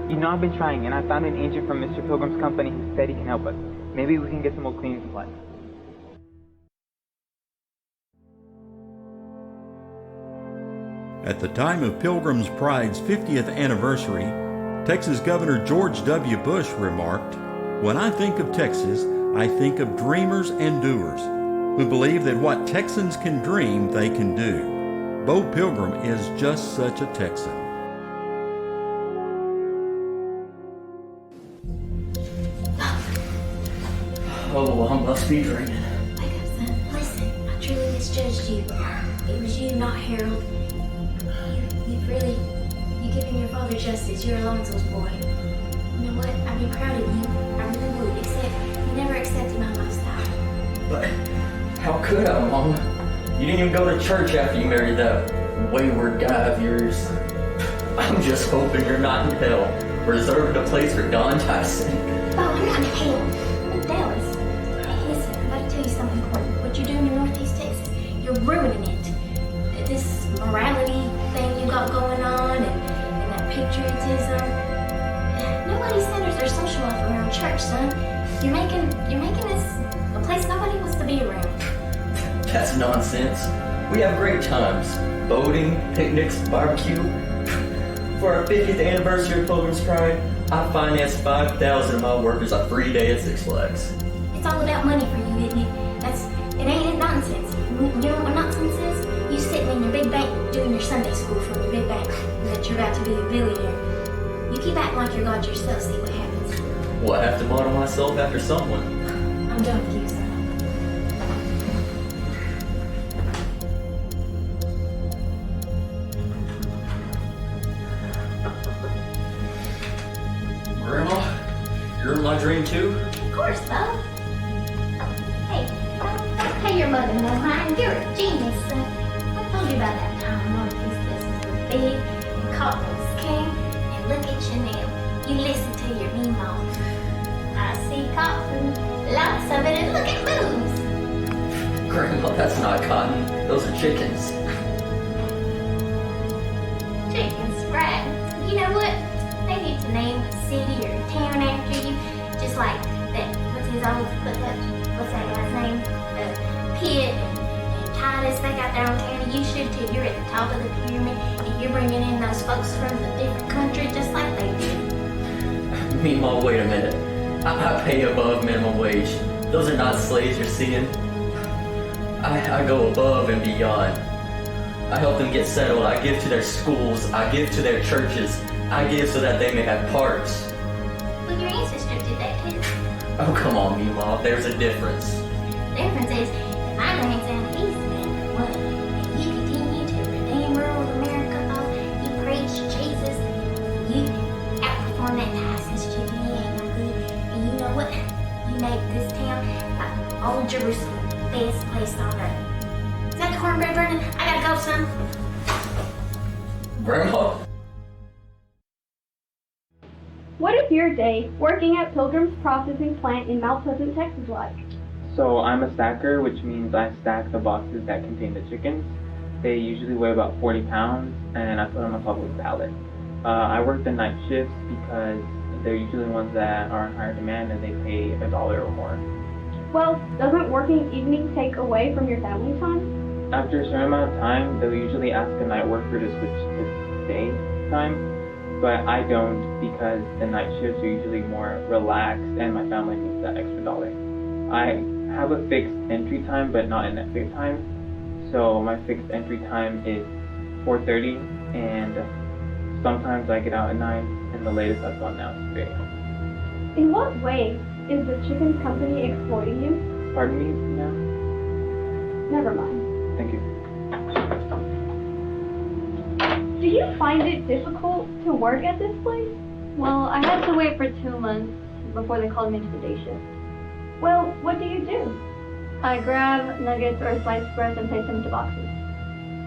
You know I've been trying, and I found an agent from Mr. Pilgrim's company who said he can help us. Maybe we can get some more cleaning supplies. At the time of Pilgrim's Pride's 50th anniversary, Texas Governor George W. Bush remarked, "When I think of Texas, I think of dreamers and doers who believe that what Texans can dream, they can do. Bo Pilgrim is just such a Texan." Oh, I must be dreaming. Wake up, son. Listen, I truly misjudged you. It was you, not Harold. You've given your father justice. You're Alonzo's boy. You know what? I'd be proud of you. I really would, except you never accepted my lifestyle. But how could I, Mama? You didn't even go to church after you married that wayward guy of yours. I'm just hoping you're not in hell, reserved a place for Don Tyson. Oh, I'm not in hell. I'm in Dallas. Hey, listen, I'm about to tell you something important. What you're doing in Northeast Texas, you're ruining it. This morality thing you got going on and that patriotism. Nobody centers their social life around church, son. You're making this a place nobody wants to be around. That's nonsense. We have great times. Boating, picnics, barbecue. For our 50th anniversary of Pilgrim's Pride, I financed 5,000 of my workers a free day at Six Flags. It's all about money for you, isn't it? It ain't nonsense. You know what nonsense is? You sitting in your big bank doing your Sunday school from your big bank and that you're about to be a billionaire. You keep acting like you're God yourself, see what happens. Well, I have to model myself after someone. I'm done with you, son. dream too? Of course, Bo. Hey, don't pay your mother no mind. You're a genius, son. I told you about that time one of these businesses was big and confidence came, and look at you now. You listen to your meemaw. I see cotton, lots of it, and look at moves. Grandma, that's not cotton. Those are chickens. Chickens, right? You know what? They need to name a city or a town after you, just like that. What's that guy's name? Pitt and Titus. They got their own town, and you should too. You're at the top of the pyramid, and you're bringing in those folks from a different country, just like they did. Meemaw, wait a minute. I pay above minimum wage. Those are not slaves you're seeing. I go above and beyond. I help them get settled. I give to their schools. I give to their churches. I give so that they may have parks. Well, your ancestors did that too. Oh, come on, Meemaw. There's a difference. The difference is that my grandson, he's the man that won, and you continue to redeem rural America. You preach Jesus. You outperform that Tyson's chicken. He ain't no good. And you know what? You make this town like old Jerusalem, the best place on earth. Is that the cornbread burning? I gotta go, son. Grandma? What is your day working at Pilgrim's processing plant in Mount Pleasant, Texas like? So I'm a stacker, which means I stack the boxes that contain the chickens. They usually weigh about 40 pounds, and I put them on top of a pallet. I work the night shifts because they're usually ones that are in higher demand and they pay $1 or more. Well, doesn't working evenings take away from your family time? After a certain amount of time, they'll usually ask a night worker to switch to daytime. But I don't, because the night shifts are usually more relaxed and my family needs that extra $1. I have a fixed entry time, but not an exit time. So my fixed entry time is 4:30, and sometimes I get out at 9, and the latest I've gone now is 3 a.m. In what way is the chicken company exploiting you? Pardon me now? Never mind. Thank you. Do you find it difficult to work at this place? Well, I had to wait for 2 months before they called me to the day shift. Well, what do you do? I grab nuggets or sliced bread and place them into boxes.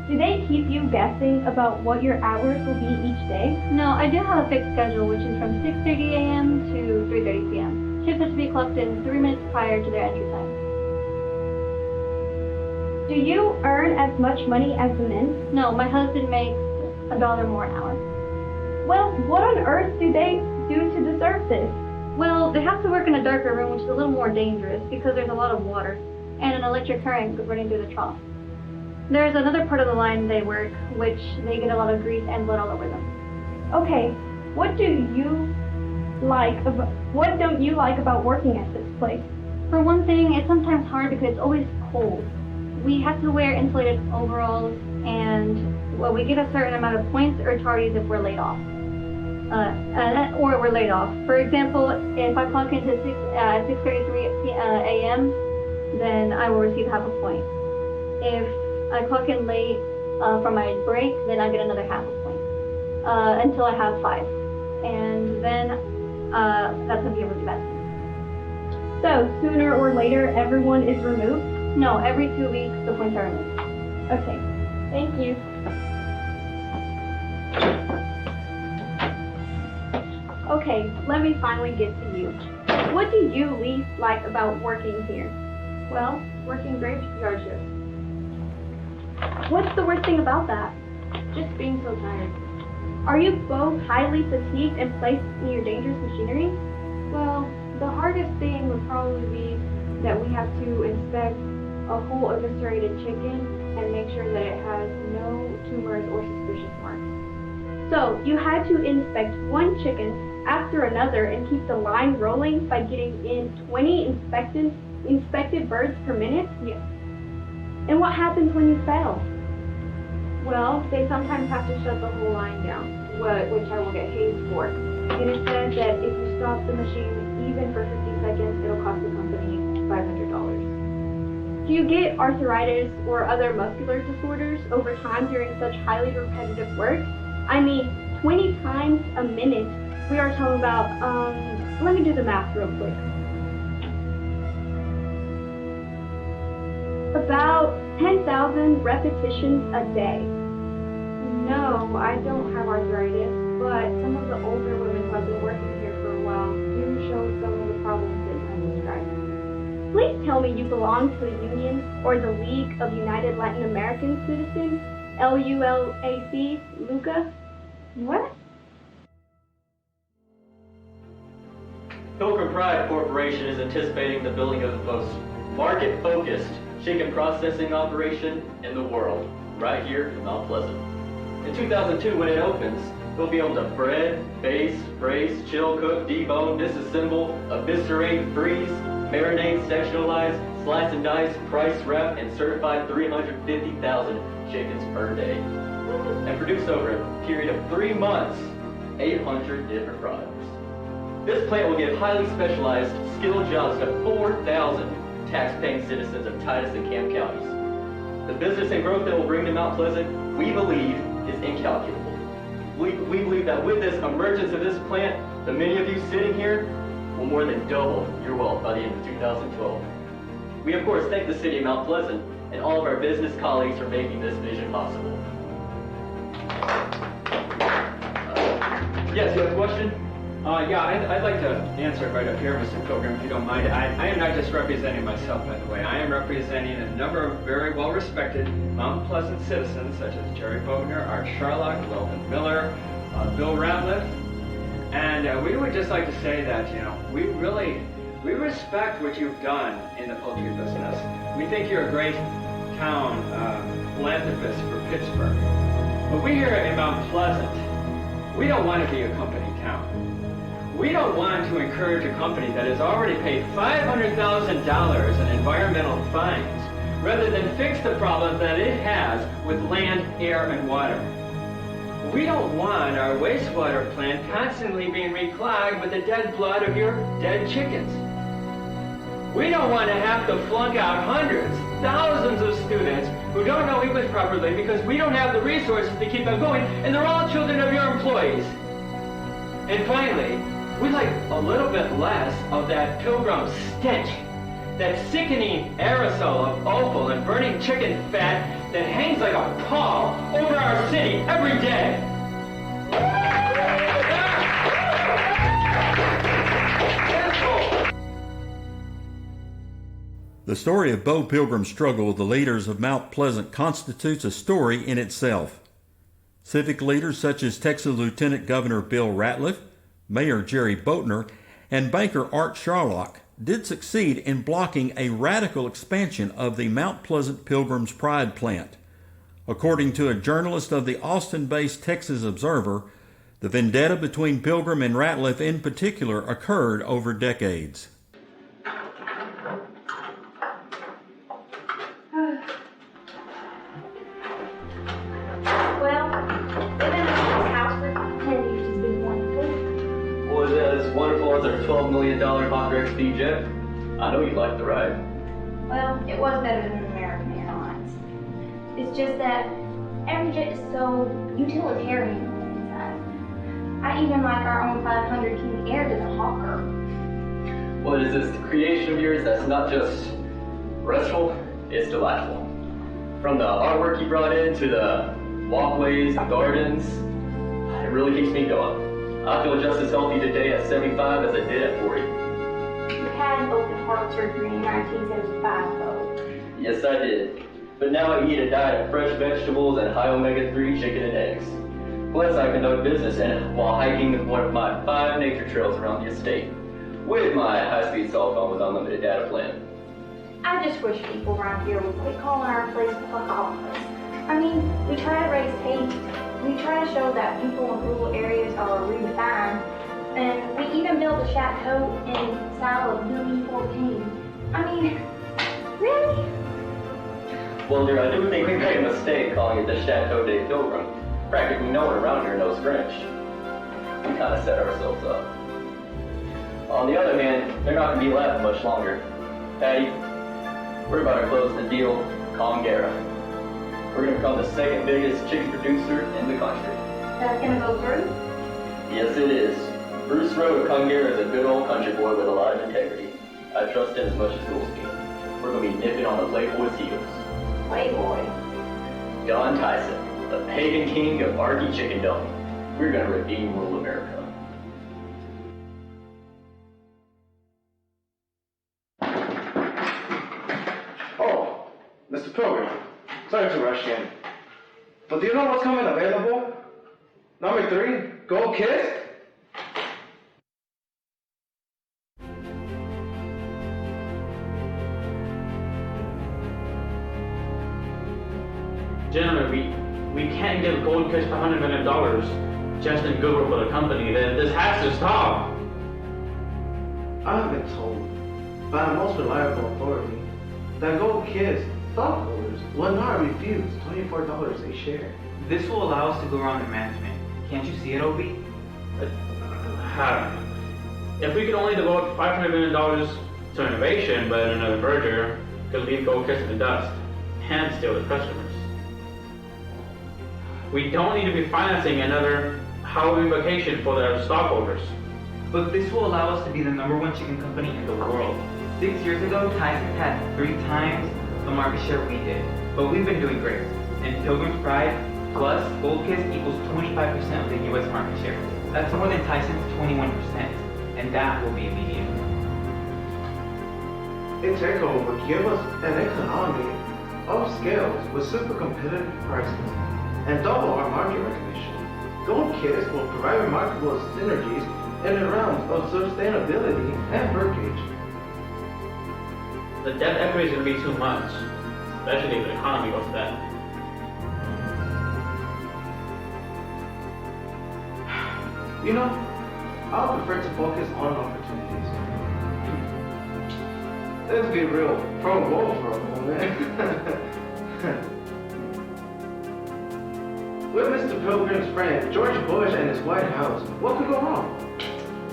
Do they keep you guessing about what your hours will be each day? No, I do have a fixed schedule, which is from 6:30 a.m. to 3:30 p.m. Shifts have to be clocked in 3 minutes prior to their entry time. Do you earn as much money as the men? No, my husband makes $1 more an hour. Well, what on earth do they do to deserve this? Well, they have to work in a darker room, which is a little more dangerous because there's a lot of water and an electric current running through the trough. There's another part of the line they work, which they get a lot of grease and blood all over them. Okay, what don't you like about working at this place? For one thing, it's sometimes hard because it's always cold. We have to wear insulated overalls, and well, we get a certain amount of points or tardies if we're laid off. Or we're laid off. For example, if I clock into 6:33 a.m., then I will receive half a point. If I clock in late for my break, then I get another half a point until I have 5, and then that's gonna be a really bad thing. So sooner or later, everyone is removed? No, every 2 weeks the points are removed. Okay, thank you. Okay, let me finally get to you. What do you least like about working here? Well, working graveyard shifts. What's the worst thing about that? Just being so tired. Are you both highly fatigued and placed near dangerous machinery? Well, the hardest thing would probably be that we have to inspect a whole eviscerated chicken and make sure that it has no tumors or suspicious marks. So, you had to inspect one chicken after another and keep the line rolling by getting in 20 inspected birds per minute? Yes. And what happens when you fail? Well, they sometimes have to shut the whole line down, which I will get hazed for. It is said that if you stop the machine even for 50 seconds, it'll cost the company $500. Do you get arthritis or other muscular disorders over time during such highly repetitive work? I mean, 20 times a minute we are talking about, let me do the math real quick. About 10,000 repetitions a day. No, I don't have arthritis, but some of the older women who have been working here for a while do show some of the problems that I described. Please tell me you belong to the Union or the League of United Latin American Citizens, LULAC, LUCA? What? Pilgrim Pride Corporation is anticipating the building of the most market-focused chicken processing operation in the world, right here in Mount Pleasant. In 2002, when it opens, we'll be able to bread, base, braise, chill, cook, debone, disassemble, eviscerate, freeze, marinate, sectionalize, slice and dice, price wrap, and certify 350,000 chickens per day. And produce over a period of 3 months, 800 different products. This plant will give highly specialized, skilled jobs to 4,000 tax-paying citizens of Titus and Camp counties. The business and growth it will bring to Mount Pleasant, we believe, is incalculable. We believe that with this emergence of this plant, the many of you sitting here will more than double your wealth by the end of 2012. We, of course, thank the city of Mount Pleasant and all of our business colleagues for making this vision possible. Yes, you have a question? Yeah, I'd like to answer it right up here, Mr. Pilgrim, if you don't mind. I am not just representing myself, by the way. I am representing a number of very well-respected Mount Pleasant citizens, such as Jerry Bodner, Art Sharlock, Weldon Miller, Bill Ratliff. And we would just like to say that, you know, we respect what you've done in the poultry business. We think you're a great town philanthropist for Pittsburgh. But we here in Mount Pleasant, we don't want to be a company town. We don't want to encourage a company that has already paid $500,000 in environmental fines rather than fix the problem that it has with land, air, and water. We don't want our wastewater plant constantly being reclogged with the dead blood of your dead chickens. We don't want to have to flunk out hundreds, thousands of students who don't know English properly because we don't have the resources to keep them going, and they're all children of your employees. And finally, we'd like a little bit less of that Pilgrim stench, that sickening aerosol of offal and burning chicken fat that hangs like a pall over our city every day. The story of Bo Pilgrim's struggle with the leaders of Mount Pleasant constitutes a story in itself. Civic leaders such as Texas Lieutenant Governor Bill Ratliff, Mayor Jerry Bodner, and banker Art Sharlock did succeed in blocking a radical expansion of the Mount Pleasant Pilgrim's Pride plant. According to a journalist of the Austin-based Texas Observer, the vendetta between Pilgrim and Ratliff in particular occurred over decades. As wonderful as our $12 million Hawk Rex speed jet, I know you'd like the ride. Well, it was better than American Airlines. It's just that every jet is so utilitarian inside. I even like our own 500 King Air to the Hawker. What is this creation of yours that's not just restful, it's delightful. From the artwork you brought in to the walkways and gardens, it really keeps me going. I feel just as healthy today at 75 as I did at 40. You had an open heart surgery in 1975, though. Yes, I did. But now I eat a diet of fresh vegetables and high omega-3 chicken and eggs. Plus, I conduct business in it while hiking one of my 5 nature trails around the estate with my high-speed cell phone with unlimited data plan. I just wish people around here would quit calling our place Puckopolis. I mean, we try to raise taste. We try to show that people in rural areas are redefined, and we even built a chateau in style of Louis XIV. I mean, really? Well, dear, I do think we made a mistake calling it the Chateau de Pilgrim. Practically no one around here knows French. We kind of set ourselves up. On the other hand, they're not going to be left much longer. Patty, we're about to close the deal con Guerra. We're going to become the second biggest chicken producer in the country. That's going to go through? Yes, it is. Bruce Rowe come here as a good old country boy with a lot of integrity. I trust him as much as Goldstein. We're gonna be nipping on the Playboy's heels. Playboy. Don Tyson, the pagan king of Arky Chicken Dummy. We're gonna redeem rural America. Oh, Mr. Pilgrim, sorry to rush in. But do you know what's coming available? Number 3, Gold Kiss? Gentlemen, we can't give Gold Kiss $100 million just in goodwill for the company. This has to stop. I have been told by a most reliable authority that Gold Kiss stockholders will not refuse $24 a share. This will allow us to go around the management. Can't you see it, Obi? If we could only devote $500 million to innovation, but another merger could leave Gold Kiss in the dust and steal the customers. We don't need to be financing another Halloween vacation for their stockholders. But this will allow us to be the #1 chicken company in the world. 6 years ago, Tyson's had 3 times the market share we did, but we've been doing great. And Pilgrim's Pride plus Gold Kiss equals 25% of the U.S. market share. That's more than Tyson's 21%, and that will be immediate. A takeover would give us an economy of scales with super competitive prices and double our market recognition. Gold Kiss will provide remarkable synergies in the realms of sustainability and birdcage. The debt equity is going to be too much, especially if the economy goes bad. You know, I would prefer to focus on opportunities. Let's be real, pro bowl for a moment. With Mr. Pilgrim's friend, George Bush and his White House, what could go wrong?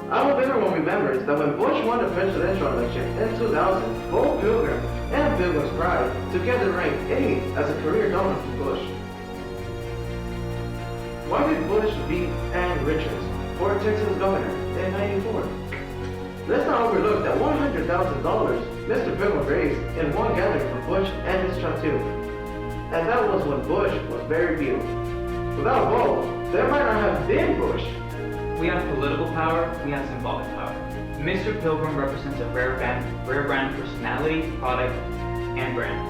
I hope everyone remembers that when Bush won the presidential election in 2000, both Pilgrim and Pilgrim's Pride together ranked 8th as a career donor for Bush. Why did Bush beat Ann Richards for Texas governor in '94? Let's not overlook that $100,000 Mr. Pilgrim raised in one gathering for Bush and his child too. And that was when Bush was very beautiful. Without a vote, there might not have been Bush. We have political power, we have symbolic power. Mr. Pilgrim represents a rare brand personality, product, and brand.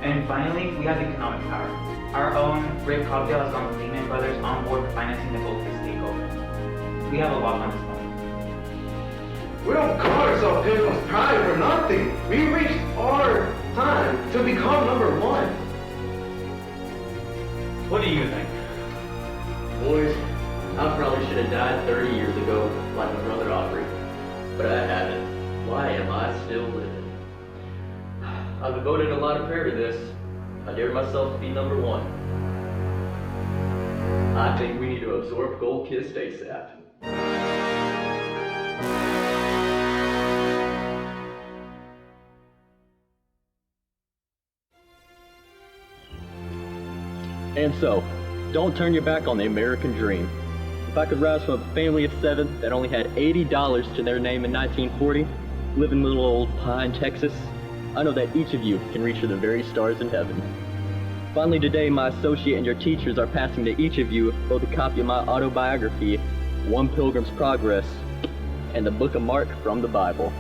And finally, we have economic power. Our own Rick Cogdale has gone with Lehman Brothers on board for financing the Gold Kiss takeover. We have a lot on this moment. We don't call ourselves Pilgrim's Pride for nothing. We reached our time to become #1. What do you think? Boys, I probably should have died 30 years ago, like my brother Aubrey. But I haven't. Why am I still living? I've devoted a lot of prayer to this. I dare myself to be #1. I think we need to absorb Gold Kiss ASAP. And so, don't turn your back on the American dream. If I could rise from a family of 7 that only had $80 to their name in 1940, live in little old Pine, Texas, I know that each of you can reach for the very stars in heaven. Finally today, my associate and your teachers are passing to each of you both a copy of my autobiography, One Pilgrim's Progress, and the Book of Mark from the Bible.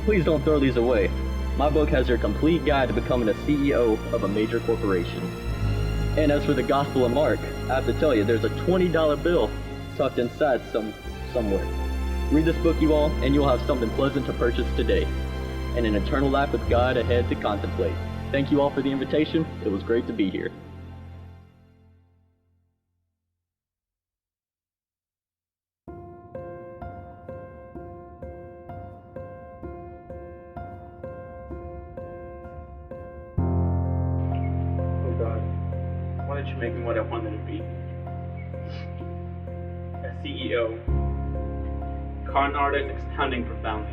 Please don't throw these away. My book has your complete guide to becoming a CEO of a major corporation. And as for the Gospel of Mark, I have to tell you, there's a $20 bill tucked inside somewhere. Read this book, you all, and you'll have something pleasant to purchase today, and an eternal life with God ahead to contemplate. Thank you all for the invitation. It was great to be here. Oh God, why did you make me what I wanted to be? A CEO, con artist expounding profoundly.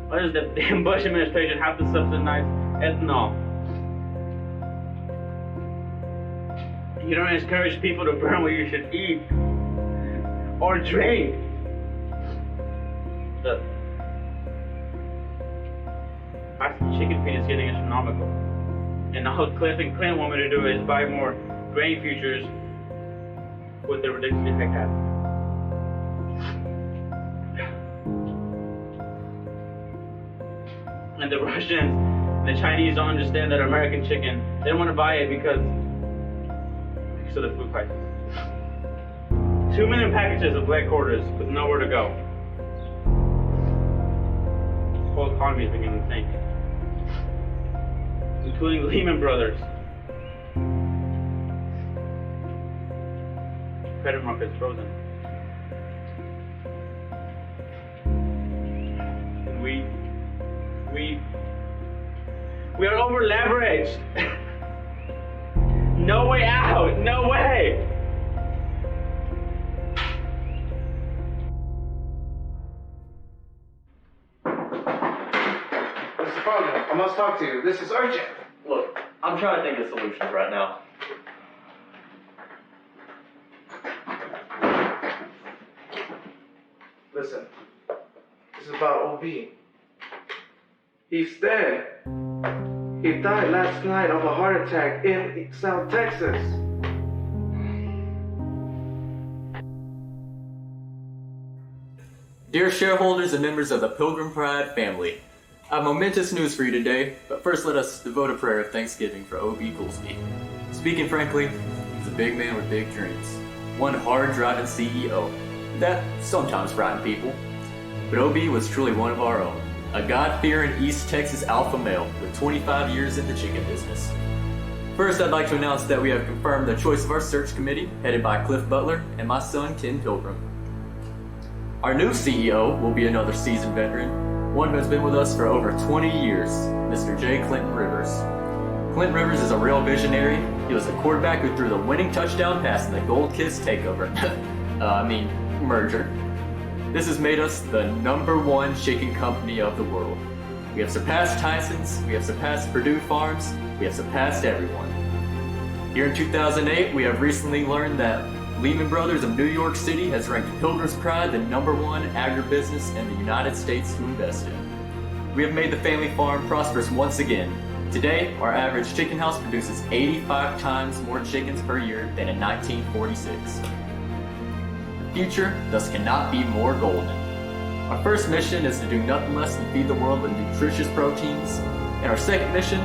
Why does the damn Bush administration have to subsidize ethanol? You don't encourage people to burn what you should eat or drink. The price of chicken feed is getting astronomical. And all Cliff and Clint want me to do is buy more grain futures with the ridiculous effect have. And the Russians and the Chinese don't understand that American chicken. They don't want to buy it because of the food prices. 2 million packages of black quarters with nowhere to go. The whole economy is beginning to sink, including Lehman Brothers. Credit market's frozen. And we are over leveraged. No way out, no way. Mr. Pilgrim, I must talk to you. This is urgent. Look, I'm trying to think of solutions right now. Listen, this is about OB. He's dead. He died last night of a heart attack in South Texas. Dear shareholders and members of the Pilgrim Pride family, I have momentous news for you today, but first let us devote a prayer of thanksgiving for O.B. Goolsby. Speaking frankly, he's a big man with big dreams. One hard-driving CEO. That sometimes frightened people. But O.B. was truly one of our own. A God-fearing East Texas alpha male with 25 years in the chicken business. First, I'd like to announce that we have confirmed the choice of our search committee, headed by Cliff Butler and my son, Ken Pilgrim. Our new CEO will be another seasoned veteran, one who has been with us for over 20 years, Mr. J. Clinton Rivers. Clinton Rivers is a real visionary. He was the quarterback who threw the winning touchdown pass in the Gold Kiss takeover. Merger. This has made us the #1 chicken company of the world. We have surpassed Tyson's, we have surpassed Purdue Farms, we have surpassed everyone. Here in 2008, we have recently learned that Lehman Brothers of New York City has ranked Pilgrim's Pride the #1 agribusiness in the United States to invest in. We have made the family farm prosperous once again. Today, our average chicken house produces 85 times more chickens per year than in 1946. The future thus cannot be more golden. Our first mission is to do nothing less than feed the world with nutritious proteins, and our second mission,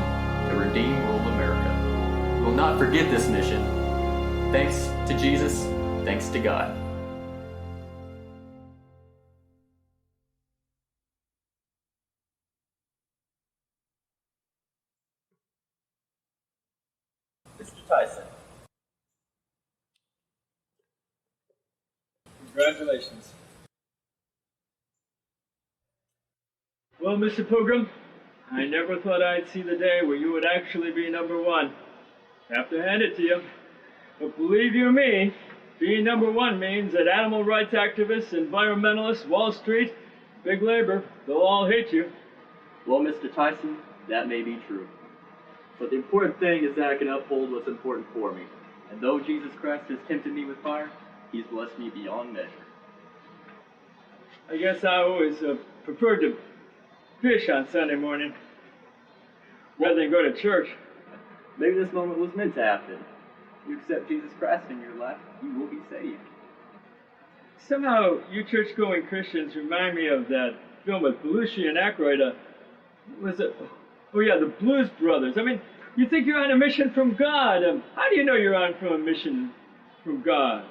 to redeem rural America. We will not forget this mission. Thanks to Jesus, thanks to God. Mr. Tyson. Congratulations. Well, Mr. Pilgrim, I never thought I'd see the day where you would actually be #1. Have to hand it to you. But believe you me, being #1 means that animal rights activists, environmentalists, Wall Street, big labor, they'll all hate you. Well, Mr. Tyson, that may be true. But the important thing is that I can uphold what's important for me. And though Jesus Christ has tempted me with fire, he's blessed me beyond measure. I guess I always preferred to fish on Sunday morning rather than go to church. Maybe this moment was meant to happen. You accept Jesus Christ in your life, you will be saved. Somehow, you church-going Christians remind me of that film with Belushi and Aykroyd. Was it? Oh yeah, the Blues Brothers. I mean, you think you're on a mission from God. How do you know you're on from a mission from God?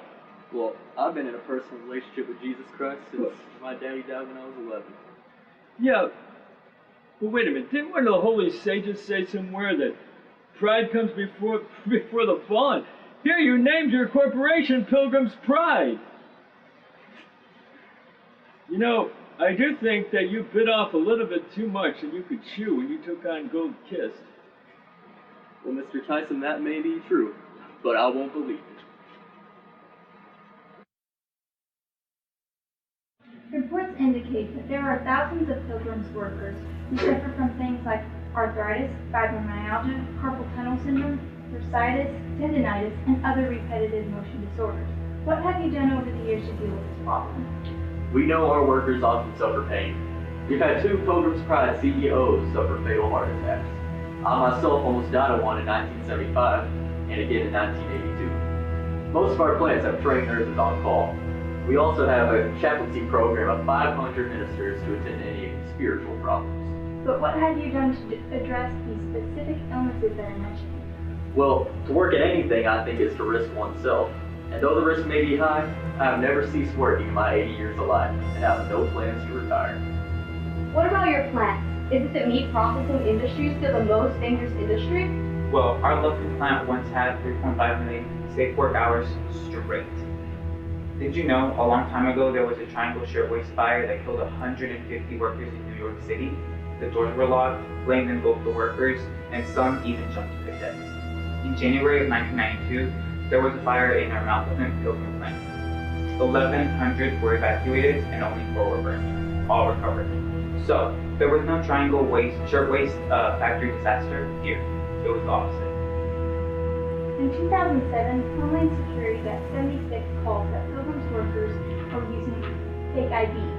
Well, I've been in a personal relationship with Jesus Christ since my daddy died when I was 11. Yeah, but wait a minute. Didn't one of the holy sages say somewhere that pride comes before the fall? Here you named your corporation Pilgrim's Pride. You know, I do think that you bit off a little bit too much than you could chew when you took on Gold Kiss. Well, Mr. Tyson, that may be true, but I won't believe it. Reports indicate that there are thousands of Pilgrim's workers who suffer from things like arthritis, fibromyalgia, carpal tunnel syndrome, bursitis, tendinitis, and other repetitive motion disorders. What have you done over the years to deal with this problem? We know our workers often suffer pain. We've had 2 Pilgrim's Pride CEOs suffer fatal heart attacks. I myself almost died of one in 1975 and again in 1982. Most of our plants have trained nurses on call. We also have a chaplaincy program of 500 ministers to attend to any spiritual problems. But what have you done to address these specific illnesses that I mentioned? Well, to work at anything, I think, is to risk oneself. And though the risk may be high, I have never ceased working in my 80 years of life and have no plans to retire. What about your plants? Isn't the meat processing industry still the most dangerous industry? Well, our Lufkin plant once had 3.5 million safe work hours straight. Did you know a long time ago there was a Triangle Shirtwaist fire that killed 150 workers in New York City? The doors were locked, flames engulfed the workers, and some even jumped to their deaths. In January of 1992, there was a fire in our Mount Pleasant Pilgrim plant. 1,100 were evacuated and only 4 were burned. All recovered. So, there was no Triangle Shirtwaist factory disaster here. It was the opposite. In 2007, Homeland Security got 76 calls that Pilgrim's workers were using fake IDs.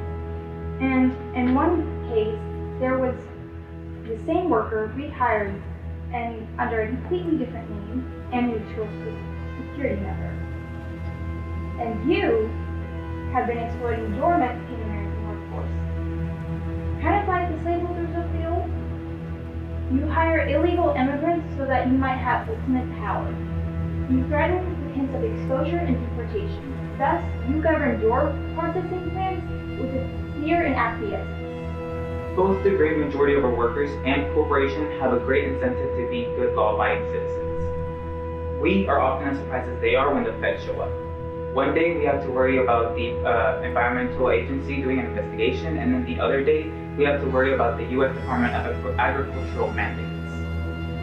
And in one case, there was the same worker rehired and under a completely different name and neutral security number. And you have been exploiting your Mexican-American workforce. Kind of like the slaveholders of the old. You hire illegal immigrants so that you might have ultimate power. You threaten with hints of exposure and deportation. Thus, you govern your processing plants with a fear and acquiescence. Both the great majority of our workers and corporations have a great incentive to be good law-abiding citizens. We are often as surprised as they are when the feds show up. One day we have to worry about the environmental agency doing an investigation, and then the other day we have to worry about the U.S. Department of Agricultural mandates.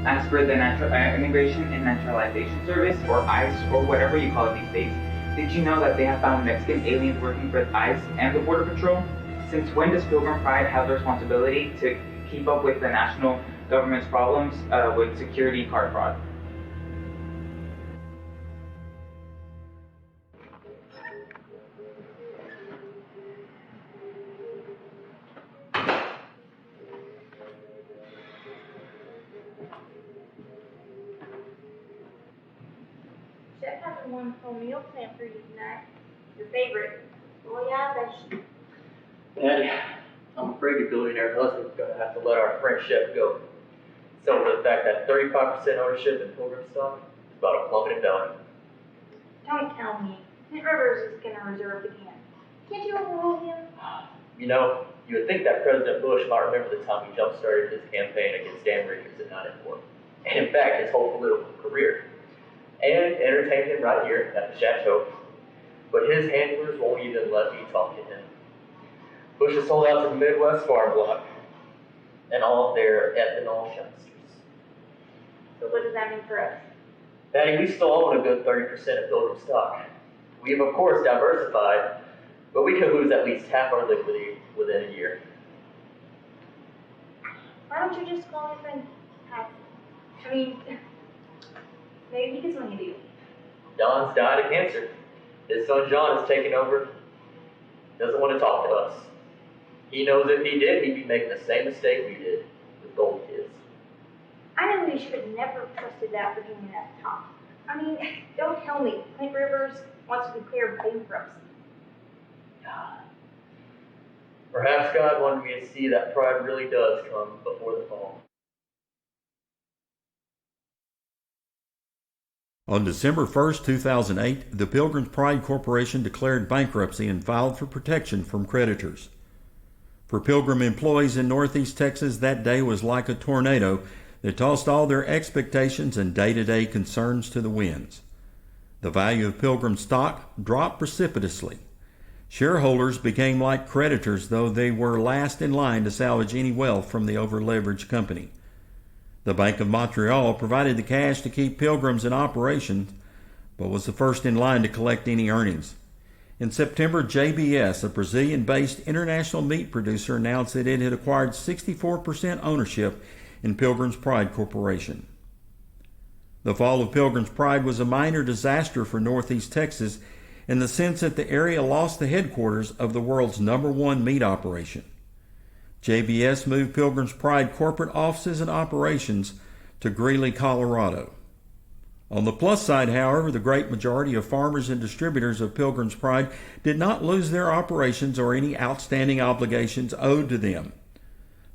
As for the Immigration and Naturalization Service, or ICE, or whatever you call it these days, did you know that they have found Mexican aliens working for ICE and the Border Patrol? Since when does Pilgrim Pride have the responsibility to keep up with the national government's problems with security card fraud? Chef has a wonderful meal plan for you tonight. Your favorite. Oh yeah, vegetables. Daddy, I'm afraid your billionaire husband's going to have to let our French chef go. So for the fact that 35% ownership in Pilgrim stock is about a plummet in value. Don't tell me. Clint Rivers is gonna reserve the can. Can't you overrule him? You know, you would think that President Bush might remember the time he jump-started his campaign against dam breakers in 94. And in fact, his whole political career. And entertained him right here at the Chateau. But his handlers won't even let me talk to him. Bush has sold out to the Midwest farm block and all of their ethanol shysters. So what does that mean for us? Daddy, we still own a good 30% of Pilgrim stock. We have, of course, diversified, but we could lose at least half our liquidity within a year. Why don't you just call your friend Tyson? I mean, maybe he can swing a deal. Don's died of cancer. His son John has taken over. Doesn't want to talk to us. He knows if he did, he'd be making the same mistake we did with gold kids. I know we should have never trusted that Virginia at the top. I mean, don't tell me Clint Rivers wants to declare bankruptcy. Perhaps God wanted me to see that pride really does come before the fall. On December 1st, 2008, the Pilgrim's Pride Corporation declared bankruptcy and filed for protection from creditors. For Pilgrim employees in Northeast Texas, that day was like a tornado that tossed all their expectations and day-to-day concerns to the winds. The value of Pilgrim stock dropped precipitously. Shareholders became like creditors, though they were last in line to salvage any wealth from the over-leveraged company. The Bank of Montreal provided the cash to keep Pilgrims in operation, but was the first in line to collect any earnings. In September, JBS, a Brazilian-based international meat producer, announced that it had acquired 64% ownership in Pilgrim's Pride Corporation. The fall of Pilgrim's Pride was a minor disaster for Northeast Texas in the sense that the area lost the headquarters of the world's #1 meat operation. JBS moved Pilgrim's Pride corporate offices and operations to Greeley, Colorado. On the plus side, however, the great majority of farmers and distributors of Pilgrim's Pride did not lose their operations or any outstanding obligations owed to them.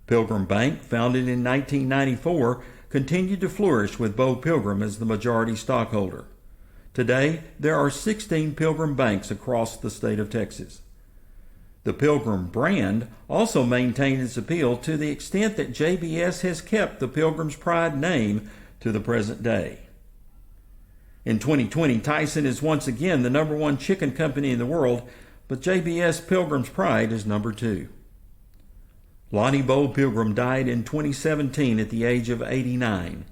Pilgrim Bank, founded in 1994, continued to flourish with Bo Pilgrim as the majority stockholder. Today, there are 16 Pilgrim banks across the state of Texas. The Pilgrim brand also maintained its appeal to the extent that JBS has kept the Pilgrim's Pride name to the present day. In 2020, Tyson is once again the #1 chicken company in the world, but JBS Pilgrim's Pride is #2. Lonnie Bo Pilgrim died in 2017 at the age of 89.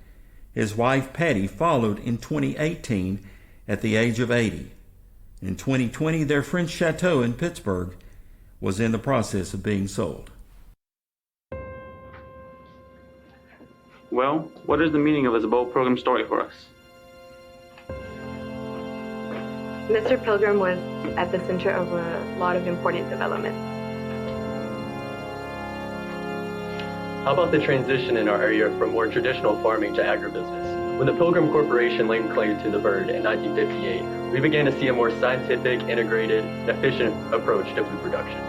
His wife Patty followed in 2018 at the age of 80. In 2020, their French chateau in Pittsburgh was in the process of being sold. Well, what is the meaning of this Bo Pilgrim story for us? Mr. Pilgrim was at the center of a lot of important developments. How about the transition in our area from more traditional farming to agribusiness? When the Pilgrim Corporation laid claim to the bird in 1958, we began to see a more scientific, integrated, and efficient approach to food production.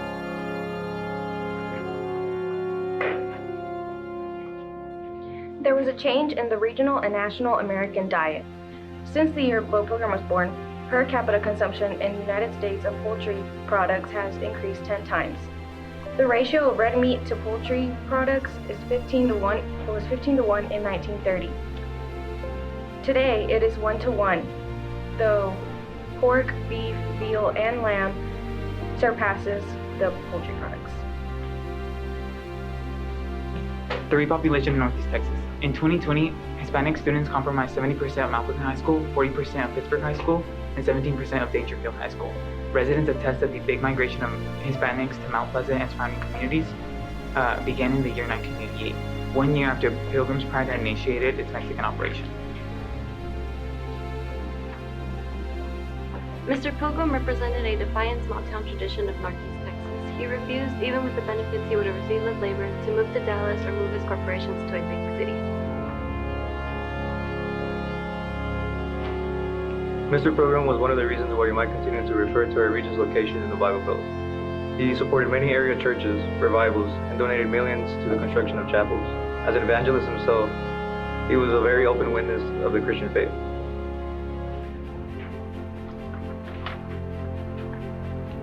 There was a change in the regional and national American diet. Since the year Bo Pilgrim was born, per capita consumption in the United States of poultry products has increased 10 times. The ratio of red meat to poultry products is 15 to 1. It was 15 to 1 in 1930. Today, it is 1 to 1, though pork, beef, veal, and lamb surpasses the poultry products. The repopulation in Northeast Texas. In 2020, Hispanic students comprised 70% of Mount Pleasant High School, 40% of Pittsburgh High School, and 17% of Dangerfield High School. Residents attest that the big migration of Hispanics to Mount Pleasant and surrounding communities began in the year 1988, 1 year after Pilgrim's Pride had initiated its Mexican operation. Mr. Pilgrim represented a defiant small-town tradition of Northeast Texas. He refused, even with the benefits he would have received as labor, to move to Dallas or move his corporations to a big city. Mr. Pilgrim was one of the reasons why you might continue to refer to our region's location in the Bible Belt. He supported many area churches, revivals, and donated millions to the construction of chapels. As an evangelist himself, he was a very open witness of the Christian faith.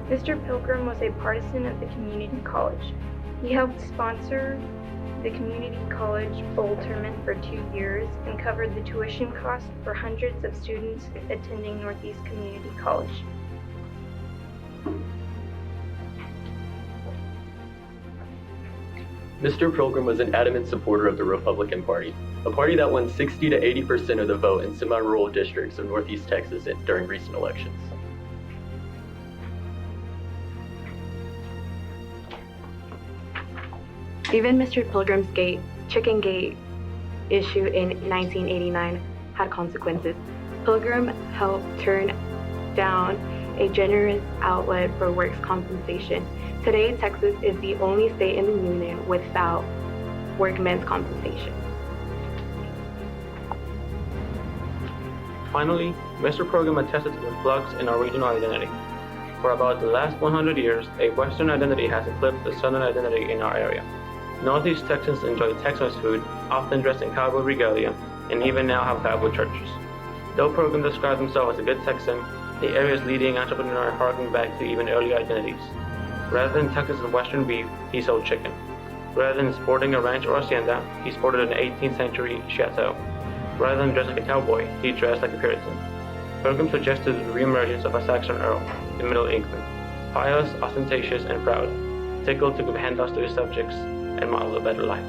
Mr. Pilgrim was a partisan of the community college. He helped sponsor the community college bowl tournament for 2 years and covered the tuition costs for hundreds of students attending Northeast Community College. Mr. Pilgrim was an adamant supporter of the Republican Party, a party that won 60 to 80% of the vote in semi-rural districts of Northeast Texas during recent elections. Even Mr. Pilgrim's Chicken Gate issue in 1989 had consequences. Pilgrim helped turn down a generous outlet for works compensation. Today, Texas is the only state in the union without workmen's compensation. Finally, Mr. Pilgrim attested to the flux in our regional identity. For about the last 100 years, a Western identity has eclipsed the Southern identity in our area. Northeast Texans enjoy Tex-Mex food, often dressed in cowboy regalia, and even now have cowboy churches. Though Pilgrim describes himself as a good Texan, the area's leading entrepreneur harkened back to even earlier identities. Rather than Texas and Western beef, he sold chicken. Rather than sporting a ranch or hacienda, he sported an 18th century chateau. Rather than dress like a cowboy, he dressed like a Puritan. Pilgrim suggested the reemergence of a Saxon earl in Middle England, pious, ostentatious, and proud, tickled to give handouts to his subjects and model a better life.